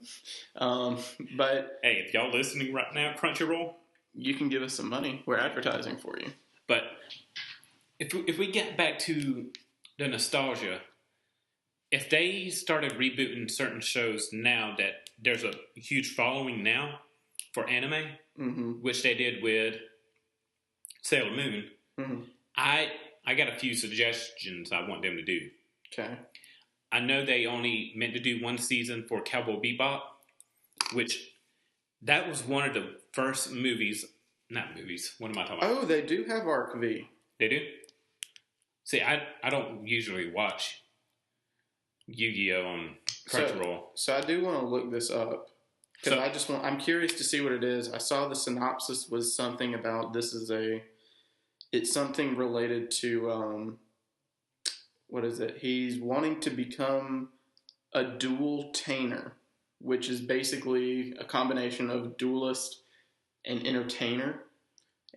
But hey, if y'all listening right now, Crunchyroll, you can give us some money. We're advertising for you. But if we get back to the nostalgia, if they started rebooting certain shows now that there's a huge following now for anime, which they did with Sailor Moon, I got a few suggestions I want them to do. Okay. I know they only meant to do one season for Cowboy Bebop, which That was one of the first movies. Not movies. What am I talking about? Oh, they do have Arc V. They do? See, I don't usually watch Yu-Gi-Oh! On Crunchyroll. So I do want to look this up. Because I'm curious to see what it is. I saw the synopsis was something about it's something related to, what is it? He's wanting to become a dual tainer, which is basically a combination of duelist and entertainer.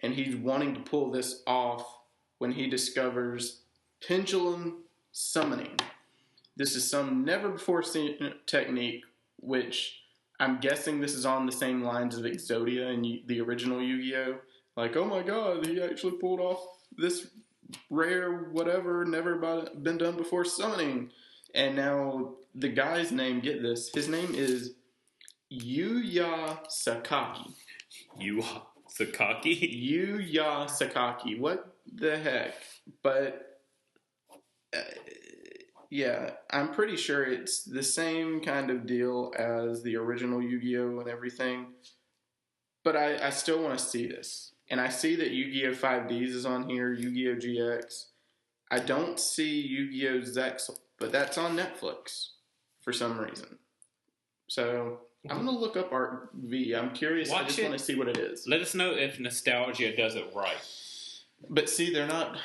And he's wanting to pull this off when he discovers pendulum summoning. This is some never-before-seen technique, which I'm guessing this is on the same lines of Exodia and the original Yu-Gi-Oh! Like, oh my god, he actually pulled off this rare whatever, never been done before summoning. And now the guy's name, get this, his name is Yuya Sakaki. Yuya Sakaki? Yuya Sakaki. What the heck? But, yeah, I'm pretty sure it's the same kind of deal as the original Yu-Gi-Oh! And everything. But I still want to see this. And I see that Yu-Gi-Oh! 5Ds is on here, Yu-Gi-Oh! GX. I don't see Yu-Gi-Oh! Zexal, but that's on Netflix for some reason. So I'm going to look up Arc V. I'm curious. I just want to see what it is. Let us know if nostalgia does it right. But see, they're not...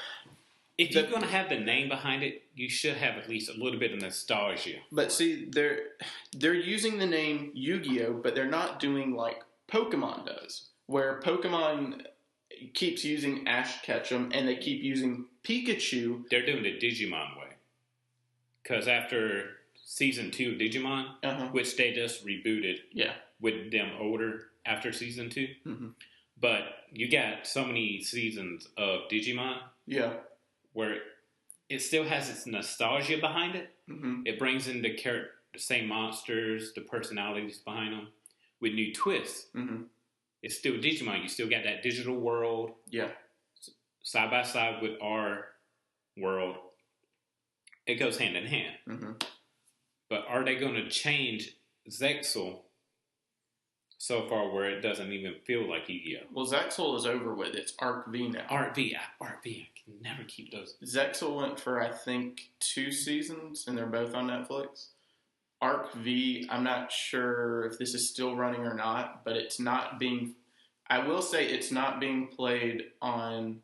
If you're going to have the name behind it, you should have at least a little bit of nostalgia. But see, they're using the name Yu-Gi-Oh!, but they're not doing like Pokemon does, where Pokemon keeps using Ash Ketchum and they keep using Pikachu. They're doing the Digimon way. Because after Season 2 of Digimon, which they just rebooted with them older after Season 2, but you got so many seasons of Digimon where it still has its nostalgia behind it. It brings in the same monsters, the personalities behind them, with new twists. It's still Digimon. You still got that digital world. Side by side with our world. It goes hand in hand. But are they going to change Zexal so far where it doesn't even feel like Yu-Gi-Oh? Well, Zexal is over with. It's Arc V now. Arc V. I can never keep those. Zexal went for, I think, 2 seasons, and they're both on Netflix. Arc V, I'm not sure if this is still running or not, but it's not being... I will say it's not being played in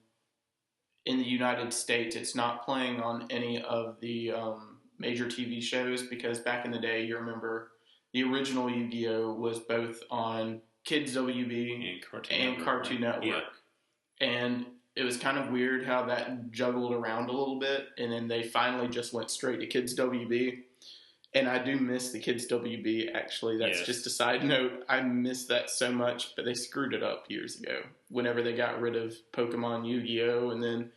the United States. It's not playing on any of the major TV shows, because back in the day, you remember... The original Yu-Gi-Oh! Was both on Kids WB and Cartoon Network. And it was kind of weird how that juggled around a little bit, and then they finally just went straight to Kids WB. And I do miss the Kids WB, actually. That's just a side note. I miss that so much, but they screwed it up years ago whenever they got rid of Pokemon Yu-Gi-Oh! And then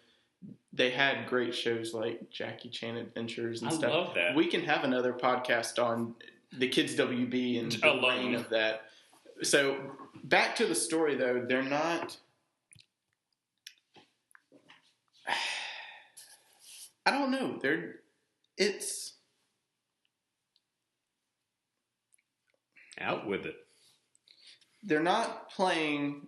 they had great shows like Jackie Chan Adventures and stuff. I love that. We can have another podcast on the Kids WB and the reign of that. So back to the story, though. They're not... I don't know. It's... Out with it. They're not playing...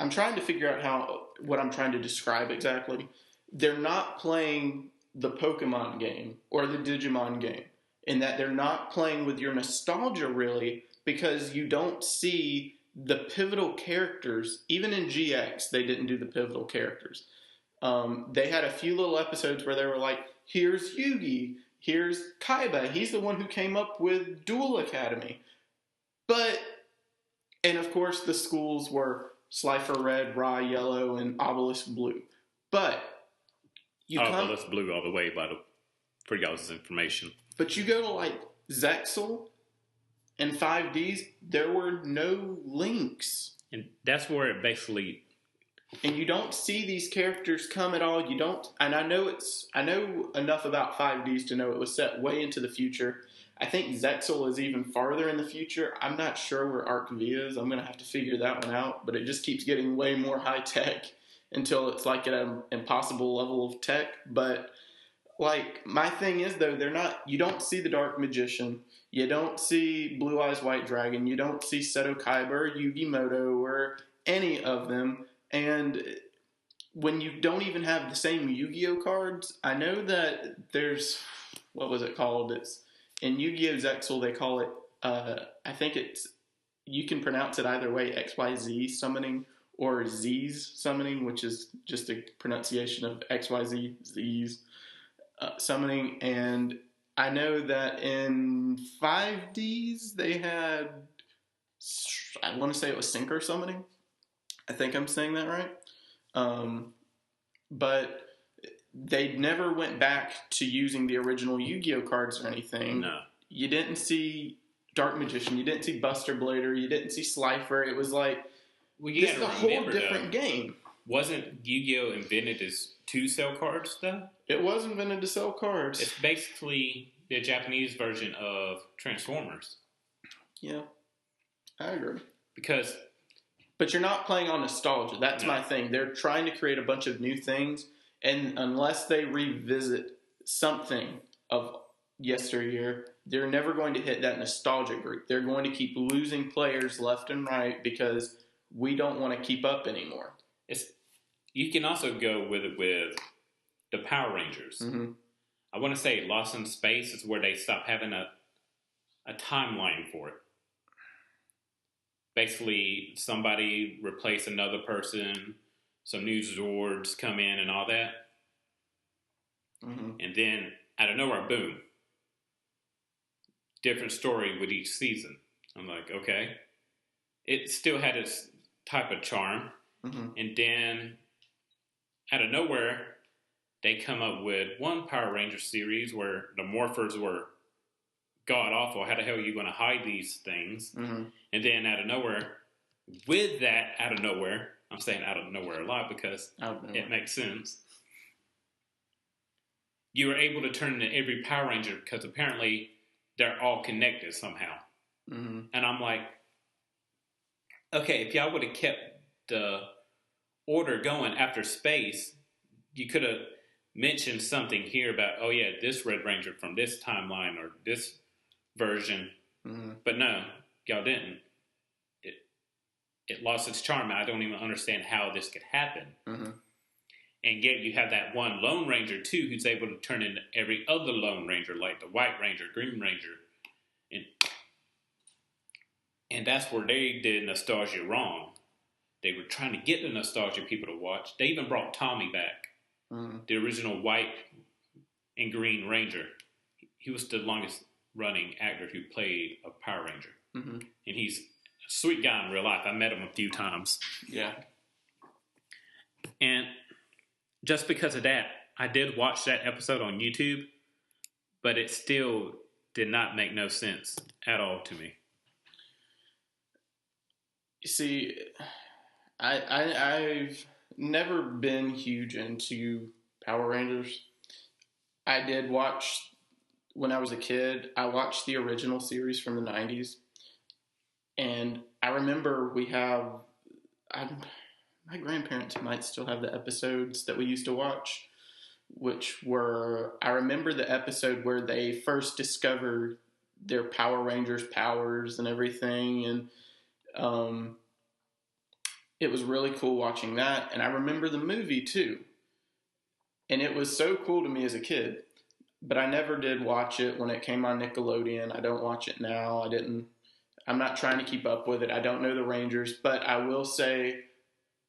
I'm trying to figure out what I'm trying to describe exactly. They're not playing the Pokemon game or the Digimon game. In that they're not playing with your nostalgia, really, because you don't see the pivotal characters. Even in GX, they didn't do the pivotal characters. They had a few little episodes where they were like, here's Yugi, here's Kaiba, he's the one who came up with Duel Academy. And of course, the schools were Slifer Red, Ra Yellow, and Obelisk Blue. But Obelisk Blue all the way, for y'all's information. But you go to, like, Zexal and 5Ds, there were no links. And that's where it basically... And you don't see these characters come at all. You don't... And I know enough about 5Ds to know it was set way into the future. I think Zexal is even farther in the future. I'm not sure where Arc V is. I'm going to have to figure that one out. But it just keeps getting way more high-tech until it's, like, at an impossible level of tech. But... like, my thing is, though, you don't see the Dark Magician, you don't see Blue Eyes White Dragon, you don't see Seto Kaiba or Yu-Gi-Moto or any of them, and when you don't even have the same Yu-Gi-Oh cards, I know that there's, what was it called? It's in Yu-Gi-Oh! Zexal, they call it, I think it's, you can pronounce it either way, XYZ summoning or Z's summoning, which is just a pronunciation of XYZ, Z's summoning. And I know that in 5Ds, they had, I want to say it was Synchro summoning. I think I'm saying that right. But they never went back to using the original Yu-Gi-Oh cards or anything. No. You didn't see Dark Magician. You didn't see Buster Blader. You didn't see Slifer. It was like, this is a whole different game. Wasn't Yu-Gi-Oh invented as 2-cell cards, though? It was invented to sell cards. It's basically the Japanese version of Transformers. Yeah, I agree. But you're not playing on nostalgia. That's my thing. They're trying to create a bunch of new things, and unless they revisit something of yesteryear, they're never going to hit that nostalgia group. They're going to keep losing players left and right because we don't want to keep up anymore. You can also go with the Power Rangers. Mm-hmm. I want to say Lost in Space is where they stopped having a timeline for it. Basically, somebody replace another person, some new Zords come in and all that. Mm-hmm. And then, out of nowhere, boom. Different story with each season. I'm like, okay. It still had its type of charm. Mm-hmm. And then, out of nowhere, they come up with one Power Ranger series where the Morphers were god-awful. How the hell are you going to hide these things? Mm-hmm. And then out of nowhere, with that out of nowhere, I'm saying out of nowhere a lot because it makes sense. You were able to turn into every Power Ranger because apparently they're all connected somehow. Mm-hmm. And I'm like, okay, if y'all would have kept the order going after Space, you could have mentioned something here about, oh yeah, this Red Ranger from this timeline or this version. Mm-hmm. But no, y'all didn't. It lost its charm. I don't even understand how this could happen. Mm-hmm. And yet you have that one Lone Ranger, too, who's able to turn into every other Lone Ranger, like the White Ranger, Green Ranger. And that's where they did nostalgia wrong. They were trying to get the nostalgia people to watch. They even brought Tommy back, the original White and Green Ranger. He was the longest-running actor who played a Power Ranger. Mm-hmm. And he's sweet guy in real life. I met him a few times. Yeah. And just because of that, I did watch that episode on YouTube, but it still did not make no sense at all to me. You see, I've never been huge into Power Rangers. I did watch, when I was a kid, I watched the original series from the 90s. And I remember my grandparents might still have the episodes that we used to watch, which were, I remember the episode where they first discovered their Power Rangers powers and everything. And it was really cool watching that. And I remember the movie too. And it was so cool to me as a kid. But I never did watch it when it came on Nickelodeon. I don't watch it now. I'm not trying to keep up with it. I don't know the Rangers, but I will say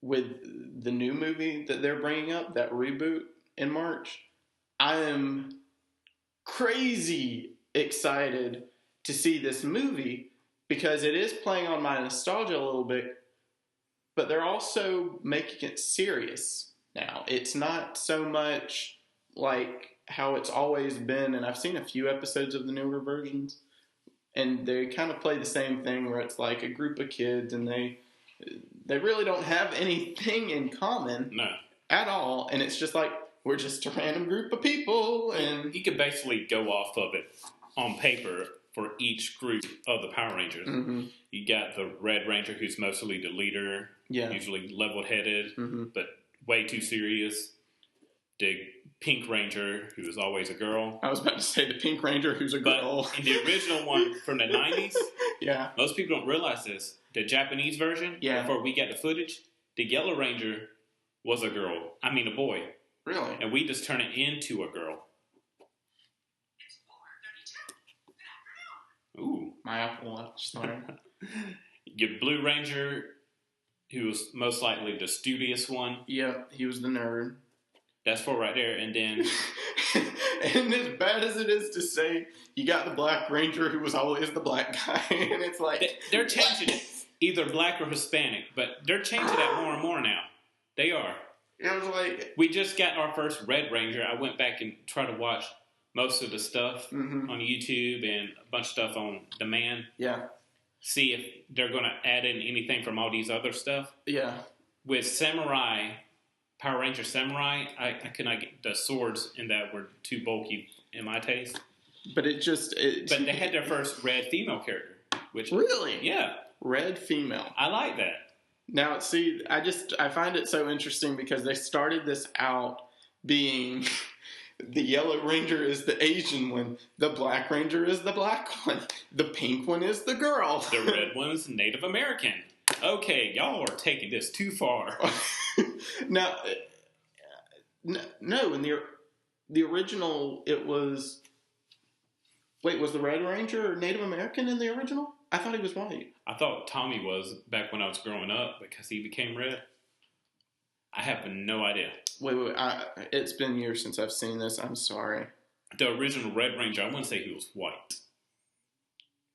with the new movie that they're bringing up, that reboot in March, I am crazy excited to see this movie because it is playing on my nostalgia a little bit, but they're also making it serious now. It's not so much like how it's always been, and I've seen a few episodes of the newer versions, and they kind of play the same thing where it's like a group of kids and they really don't have anything in common at all. And it's just like, we're just a random group of people. And you could basically go off of it on paper for each group of the Power Rangers. Mm-hmm. You got the Red Ranger, who's mostly the leader, usually level-headed, but way too serious. The Pink Ranger, who was always a girl. I was about to say the Pink Ranger, who's a girl. But in the original one from the 90s, yeah, most people don't realize this. The Japanese version, before we got the footage, the Yellow Ranger was a girl. I mean, a boy. Really? And we just turned it into a girl. Ooh. My Apple Watch. Sorry. Your Blue Ranger, who was most likely the studious one. Yeah, he was the nerd. That's for right there. And then... and as bad as it is to say, you got the Black Ranger, who was always the black guy. And it's like... They're changing it. Either black or Hispanic. But they're changing that more and more now. They are. It was like... We just got our first Red Ranger. I went back and tried to watch most of the stuff on YouTube and a bunch of stuff on demand. Yeah. See if they're going to add in anything from all these other stuff. Yeah. With Samurai, Power Ranger Samurai, I could not get the swords in that were too bulky in my taste. But it just... But they had their first red female character. Which, really? Yeah. Red female. I like that. Now, see, I find it so interesting because they started this out being... The Yellow Ranger is the Asian one. The Black Ranger is the black one. The pink one is the girl. The red one is Native American. Okay, y'all are taking this too far. Now, no, in the original, it was... Wait, was the Red Ranger Native American in the original? I thought he was white. I thought Tommy was back when I was growing up because he became red. I have no idea. Wait. It's been years since I've seen this. I'm sorry. The original Red Ranger, I wouldn't say he was white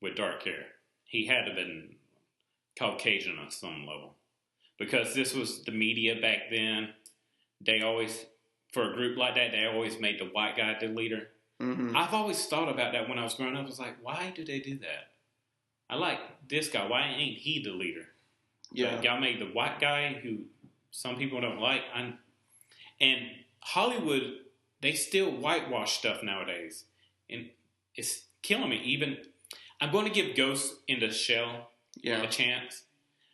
with dark hair. He had to have been Caucasian on some level. Because this was the media back then. They always, for a group like that, they always made the white guy the leader. Mm-hmm. I've always thought about that when I was growing up. I was like, why do they do that? I like this guy. Why ain't he the leader? Yeah. But y'all made the white guy who some people don't like. And Hollywood, they still whitewash stuff nowadays. And it's killing me. Even, I'm going to give Ghost in the Shell a chance.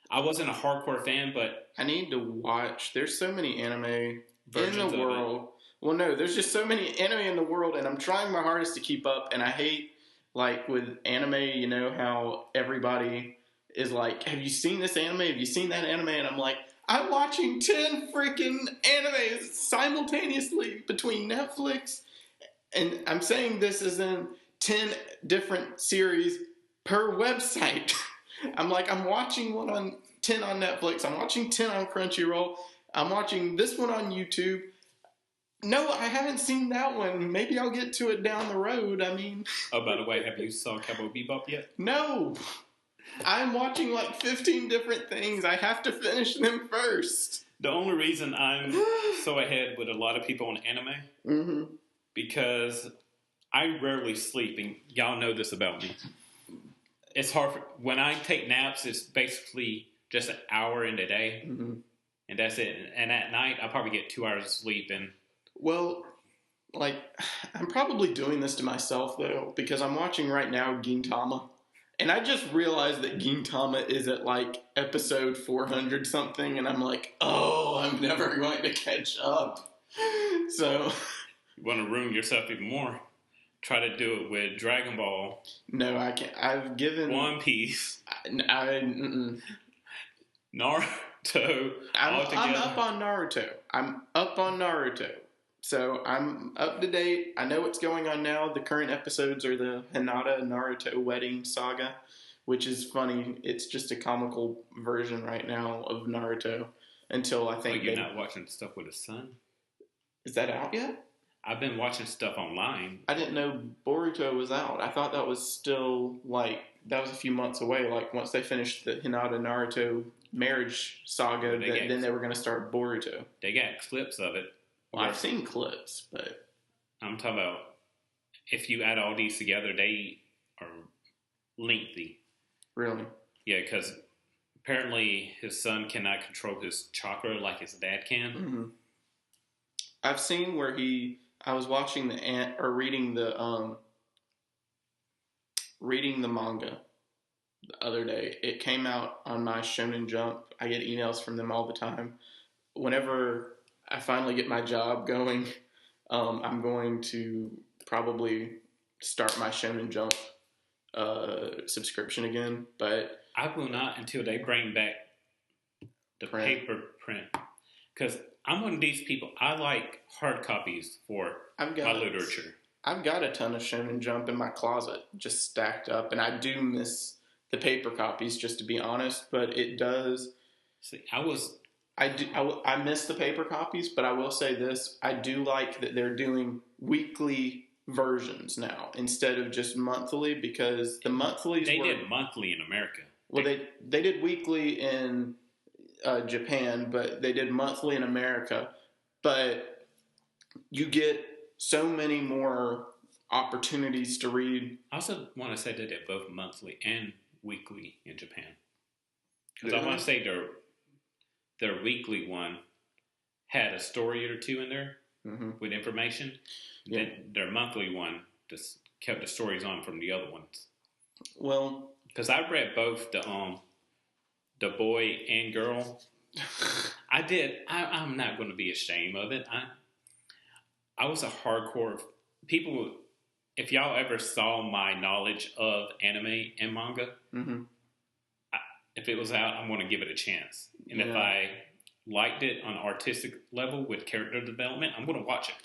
I wasn't a hardcore fan, but... I need to watch. There's so many anime in the world. Well, no, there's just so many anime in the world, and I'm trying my hardest to keep up, and I hate, like, with anime, you know, how everybody is like, have you seen this anime? Have you seen that anime? And I'm like, I'm watching 10 freaking animes simultaneously between Netflix, and I'm saying this is in 10 different series per website. I'm like, I'm watching 10 on Netflix. I'm watching 10 on Crunchyroll. I'm watching this one on YouTube. No, I haven't seen that one. Maybe I'll get to it down the road. I mean... Oh, by the way, have you saw Cowboy Bebop yet? No. I'm watching like 15 different things. I have to finish them first. The only reason I'm so ahead with a lot of people on anime, because I rarely sleep, and y'all know this about me. It's hard when I take naps, it's basically just an hour in the day, and that's it. And at night, I probably get 2 hours of sleep. And well, like, I'm probably doing this to myself, though, because I'm watching right now Gintama. And I just realized that Gintama is at, like, episode 400 something, and I'm like, oh, I'm never going to catch up. So... You want to ruin yourself even more? Try to do it with Dragon Ball. No, I can't. I've given... One Piece. Naruto. I'm up on Naruto. So I'm up to date. I know what's going on now. The current episodes are the Hinata Naruto wedding saga, which is funny. It's just a comical version right now of Naruto until I think... Oh, you're not watching stuff with his son? Is that out yet? I've been watching stuff online. I didn't know Boruto was out. I thought that was still, like, that was a few months away. Like, once they finished the Hinata Naruto marriage saga, then they were going to start Boruto. They got clips of it. Well, I've seen clips, but... I'm talking about, if you add all these together, they are lengthy. Really? Yeah, because apparently his son cannot control his chakra like his dad can. Mm-hmm. I've seen where I was watching reading the manga the other day. It came out on my Shonen Jump. I get emails from them all the time. Whenever I finally get my job going, I'm going to probably start my Shonen Jump subscription again, but I will not until they bring back the paper print. Because I'm one of these people. I like hard copies for my literature. I've got a ton of Shonen Jump in my closet, just stacked up, and I do miss the paper copies, just to be honest. But it does. See, I miss the paper copies, but I will say this: I do like that they're doing weekly versions now instead of just monthly, because the monthlies did monthly in America. Well, they did weekly in Japan, but they did monthly in America. But you get so many more opportunities to read. I also want to say they did both monthly and weekly in Japan. Because I want to say their weekly one had a story or two in there with information. Yeah. Then their monthly one just kept the stories on from the other ones. Well, because I read both the boy and girl. I did. I'm not going to be ashamed of it. I was a hardcore people. If y'all ever saw my knowledge of anime and manga, if it was out, I'm going to give it a chance. And if I liked it on an artistic level with character development, I'm going to watch it.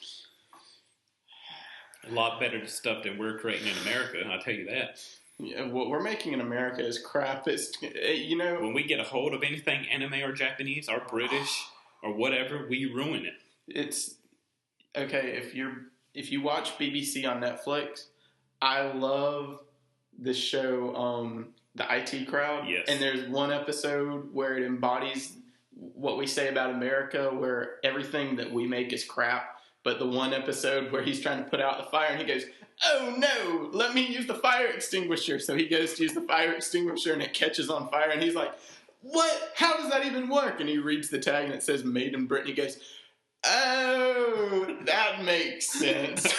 A lot better stuff than we're creating in America, I'll tell you that. Yeah, what we're making in America is crap. It's, when we get a hold of anything anime or Japanese or British or whatever, we ruin it. It's okay if you watch BBC on Netflix. I love the show, The IT Crowd. Yes. And there's one episode where it embodies what we say about America, where everything that we make is crap. But the one episode where he's trying to put out the fire and he goes, "Oh no, let me use the fire extinguisher." So he goes to use the fire extinguisher and it catches on fire and he's like, "What? How does that even work?" And he reads the tag and it says "Made in Britain." He goes, "Oh, that makes sense."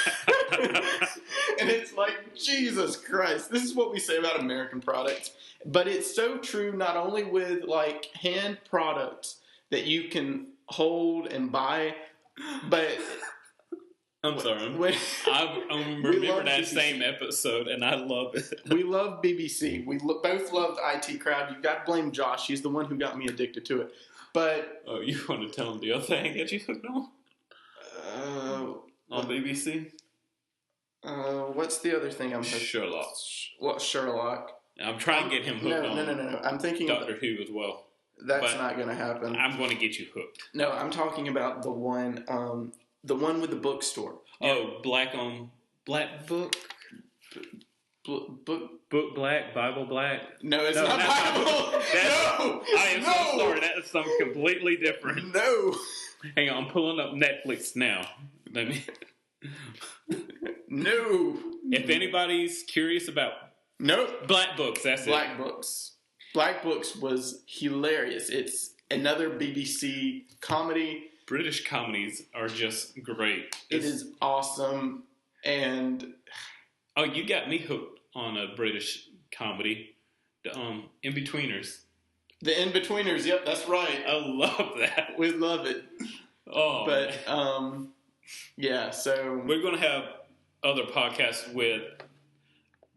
And it's like, Jesus Christ, this is what we say about American products. But it's so true not only with like hand products that you can hold and buy, but I'm sorry. I remember that BBC. Same episode, and I love it. We love BBC. We both love the IT Crowd. You've got to blame Josh. He's the one who got me addicted to it. But you want to tell him the other thing that you hooked on? On BBC? What's the other thing I'm hooked on? Sherlock. What, Sherlock? I'm trying to get him hooked on No. I'm thinking Doctor Who as well. That's not going to happen. I'm going to get you hooked. No, I'm talking about the one with the bookstore. Oh, Black Book? Book Black, Bible Black? No, it's not Bible. No! I am so sorry. That is something completely different. No. Hang on, I'm pulling up Netflix now. Let me... No. If anybody's curious about... Nope. Black Books, that's Black Books. Black Books was hilarious. It's another BBC comedy. British comedies are just great. It is awesome. And... Oh, you got me hooked on a British comedy. The In-Betweeners. The In-Betweeners, yep, that's right. I love that. We love it. Oh, but, yeah, so... We're going to have other podcasts with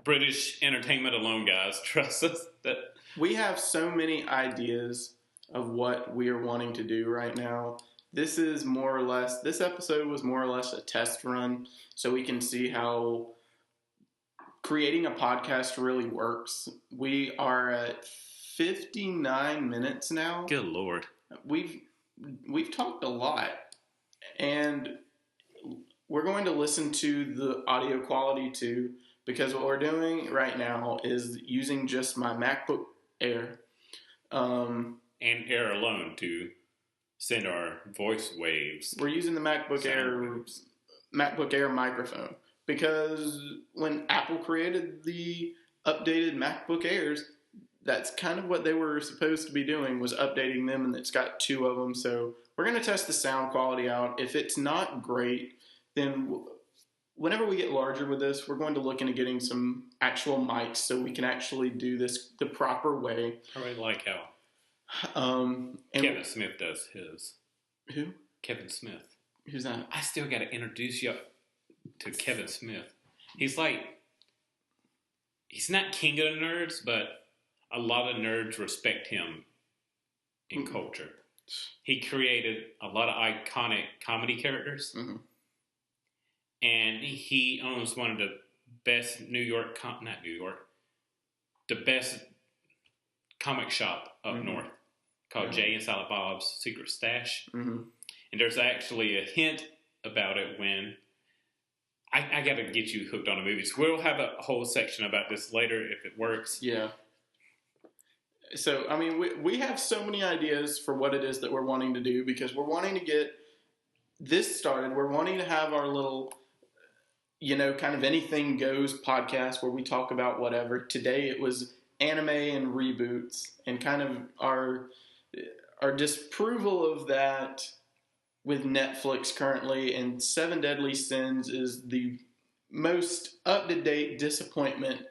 British entertainment alone, guys. Trust us. That we have so many ideas of what we are wanting to do right now. This episode was more or less a test run, so we can see how creating a podcast really works. We are at 59 minutes now. Good Lord. We've talked a lot, and we're going to listen to the audio quality too, because what we're doing right now is using just my MacBook Air. And Air alone to send our voice waves. We're using the MacBook Air microphone, because when Apple created the updated MacBook Airs, that's kind of what they were supposed to be doing, was updating them, and it's got 2 of them. So we're going to test the sound quality out. If it's not great, then whenever we get larger with this, we're going to look into getting some actual mics so we can actually do this the proper way. I really like how Kevin Smith does his. Who? Kevin Smith. Who's that? I still got to introduce you to Kevin Smith. He's not king of the nerds, but a lot of nerds respect him in culture. He created a lot of iconic comedy characters. Mm-hmm. And he owns one of the best the best comic shop up north called Jay and Silent Bob's Secret Stash. Mm-hmm. And there's actually a hint about it when I got to get you hooked on the movies. We'll have a whole section about this later if it works. Yeah. So, I mean, we have so many ideas for what it is that we're wanting to do because we're wanting to get this started. We're wanting to have our little, kind of anything goes podcast where we talk about whatever. Today it was anime and reboots and kind of our disapproval of that with Netflix currently, and Seven Deadly Sins is the most up-to-date disappointment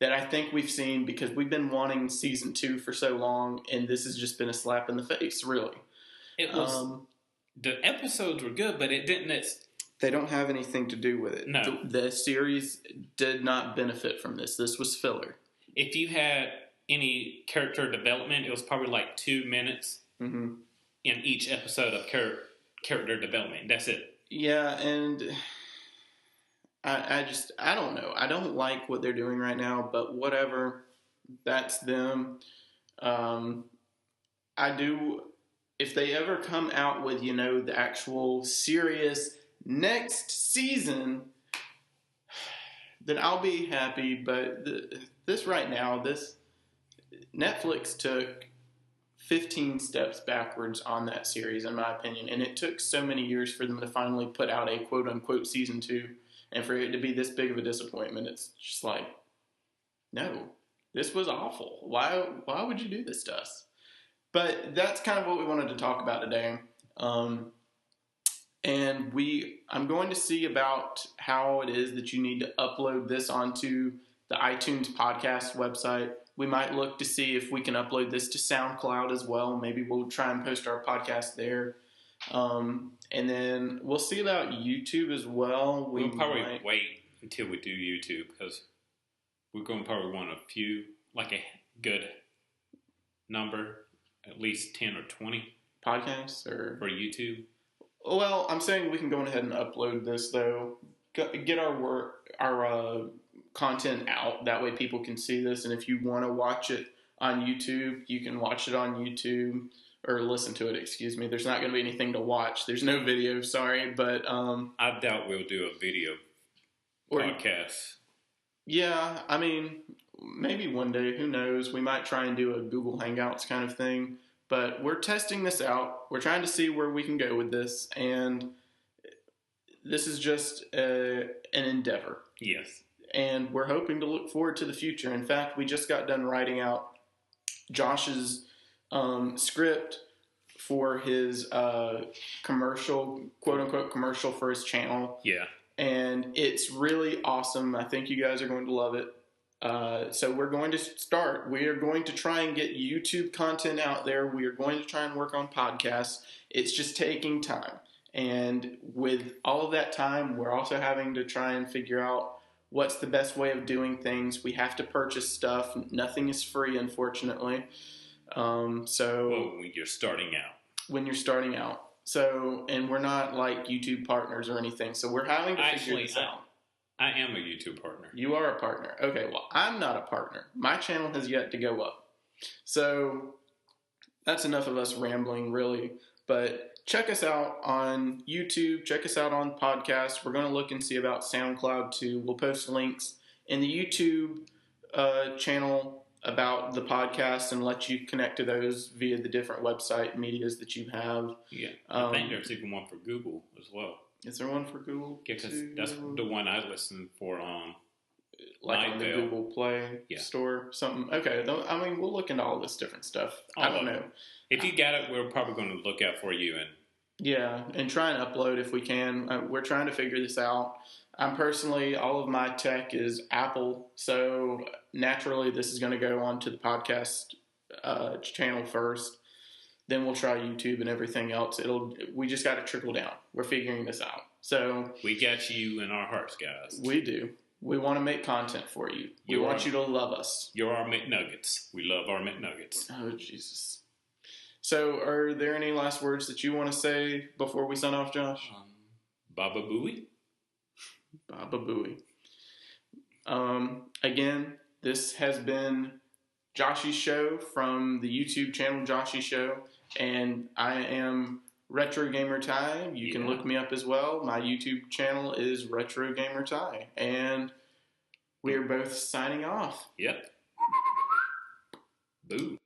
that I think we've seen because we've been wanting season 2 for so long, and this has just been a slap in the face, really. It was the episodes were good, but it didn't. They don't have anything to do with it. No, the series did not benefit from this. This was filler. If you had any character development, it was probably like 2 minutes in each episode of character development. That's it. Yeah, and I don't know. I don't like what they're doing right now, but whatever. That's them. I do. If they ever come out with, the actual serious next season, then I'll be happy. But this right now, this Netflix took 15 steps backwards on that series, in my opinion. And it took so many years for them to finally put out a quote-unquote season 2. And for it to be this big of a disappointment, it's just like, no, this was awful. Why would you do this to us? But that's kind of what we wanted to talk about today. And I'm going to see about how it is that you need to upload this onto the iTunes podcast website. We might look to see if we can upload this to SoundCloud as well. Maybe we'll try and post our podcast there. And then we'll see about YouTube as well. We'll probably wait until we do YouTube because we're going to probably want a good number, at least 10 or 20 podcasts for YouTube. Well, I'm saying we can go ahead and upload this though. Get our content out. That way people can see this. And if you want to watch it on YouTube, you can watch it on YouTube. Or listen to it, excuse me. There's not going to be anything to watch. There's no video, sorry, but I doubt we'll do a video podcast. Yeah, I mean, maybe one day, who knows? We might try and do a Google Hangouts kind of thing, but we're testing this out. We're trying to see where we can go with this, and this is just an endeavor. Yes. And we're hoping to look forward to the future. In fact, we just got done writing out Josh's script for his commercial, quote-unquote commercial for his channel. Yeah. And it's really awesome. I think you guys are going to love it. So we're going to start. We are going to try and get YouTube content out there. We are going to try and work on podcasts. It's just taking time. And with all of that time, we're also having to try and figure out what's the best way of doing things. We have to purchase stuff. Nothing is free, unfortunately. When you're starting out. So, and we're not like YouTube partners or anything. So we're having to figure this out. I am a YouTube partner. You are a partner. Okay, well, I'm not a partner. My channel has yet to go up. So that's enough of us rambling, really. But check us out on YouTube. Check us out on podcasts. We're going to look and see about SoundCloud too. We'll post links in the YouTube channel about the podcast and let you connect to those via the different website medias that you have. Yeah, I think there's even one for Google as well. Is there one for Google? Yeah, because that's the one I listen for like on the Google Play store, something. Okay, I mean, we'll look into all this different stuff. I don't know. If you got it, we're probably going to look out for you and try and upload if we can. We're trying to figure this out. I'm personally, all of my tech is Apple, so naturally this is going to go on to the podcast channel first. then we'll try YouTube and everything else. We just got to trickle down. We're figuring this out. So we got you in our hearts, guys. We do. We want to make content for you. We want you to love us. You're our McNuggets. We love our McNuggets. Oh, Jesus. So, are there any last words that you want to say before we sign off, Josh? Baba Booey. Baba Booey. Again, this has been Josheshow from the YouTube channel Josheshow, and I am RetroGamerTy. You can look me up as well. My YouTube channel is RetroGamerTy, and we are both signing off. Yep. Boo.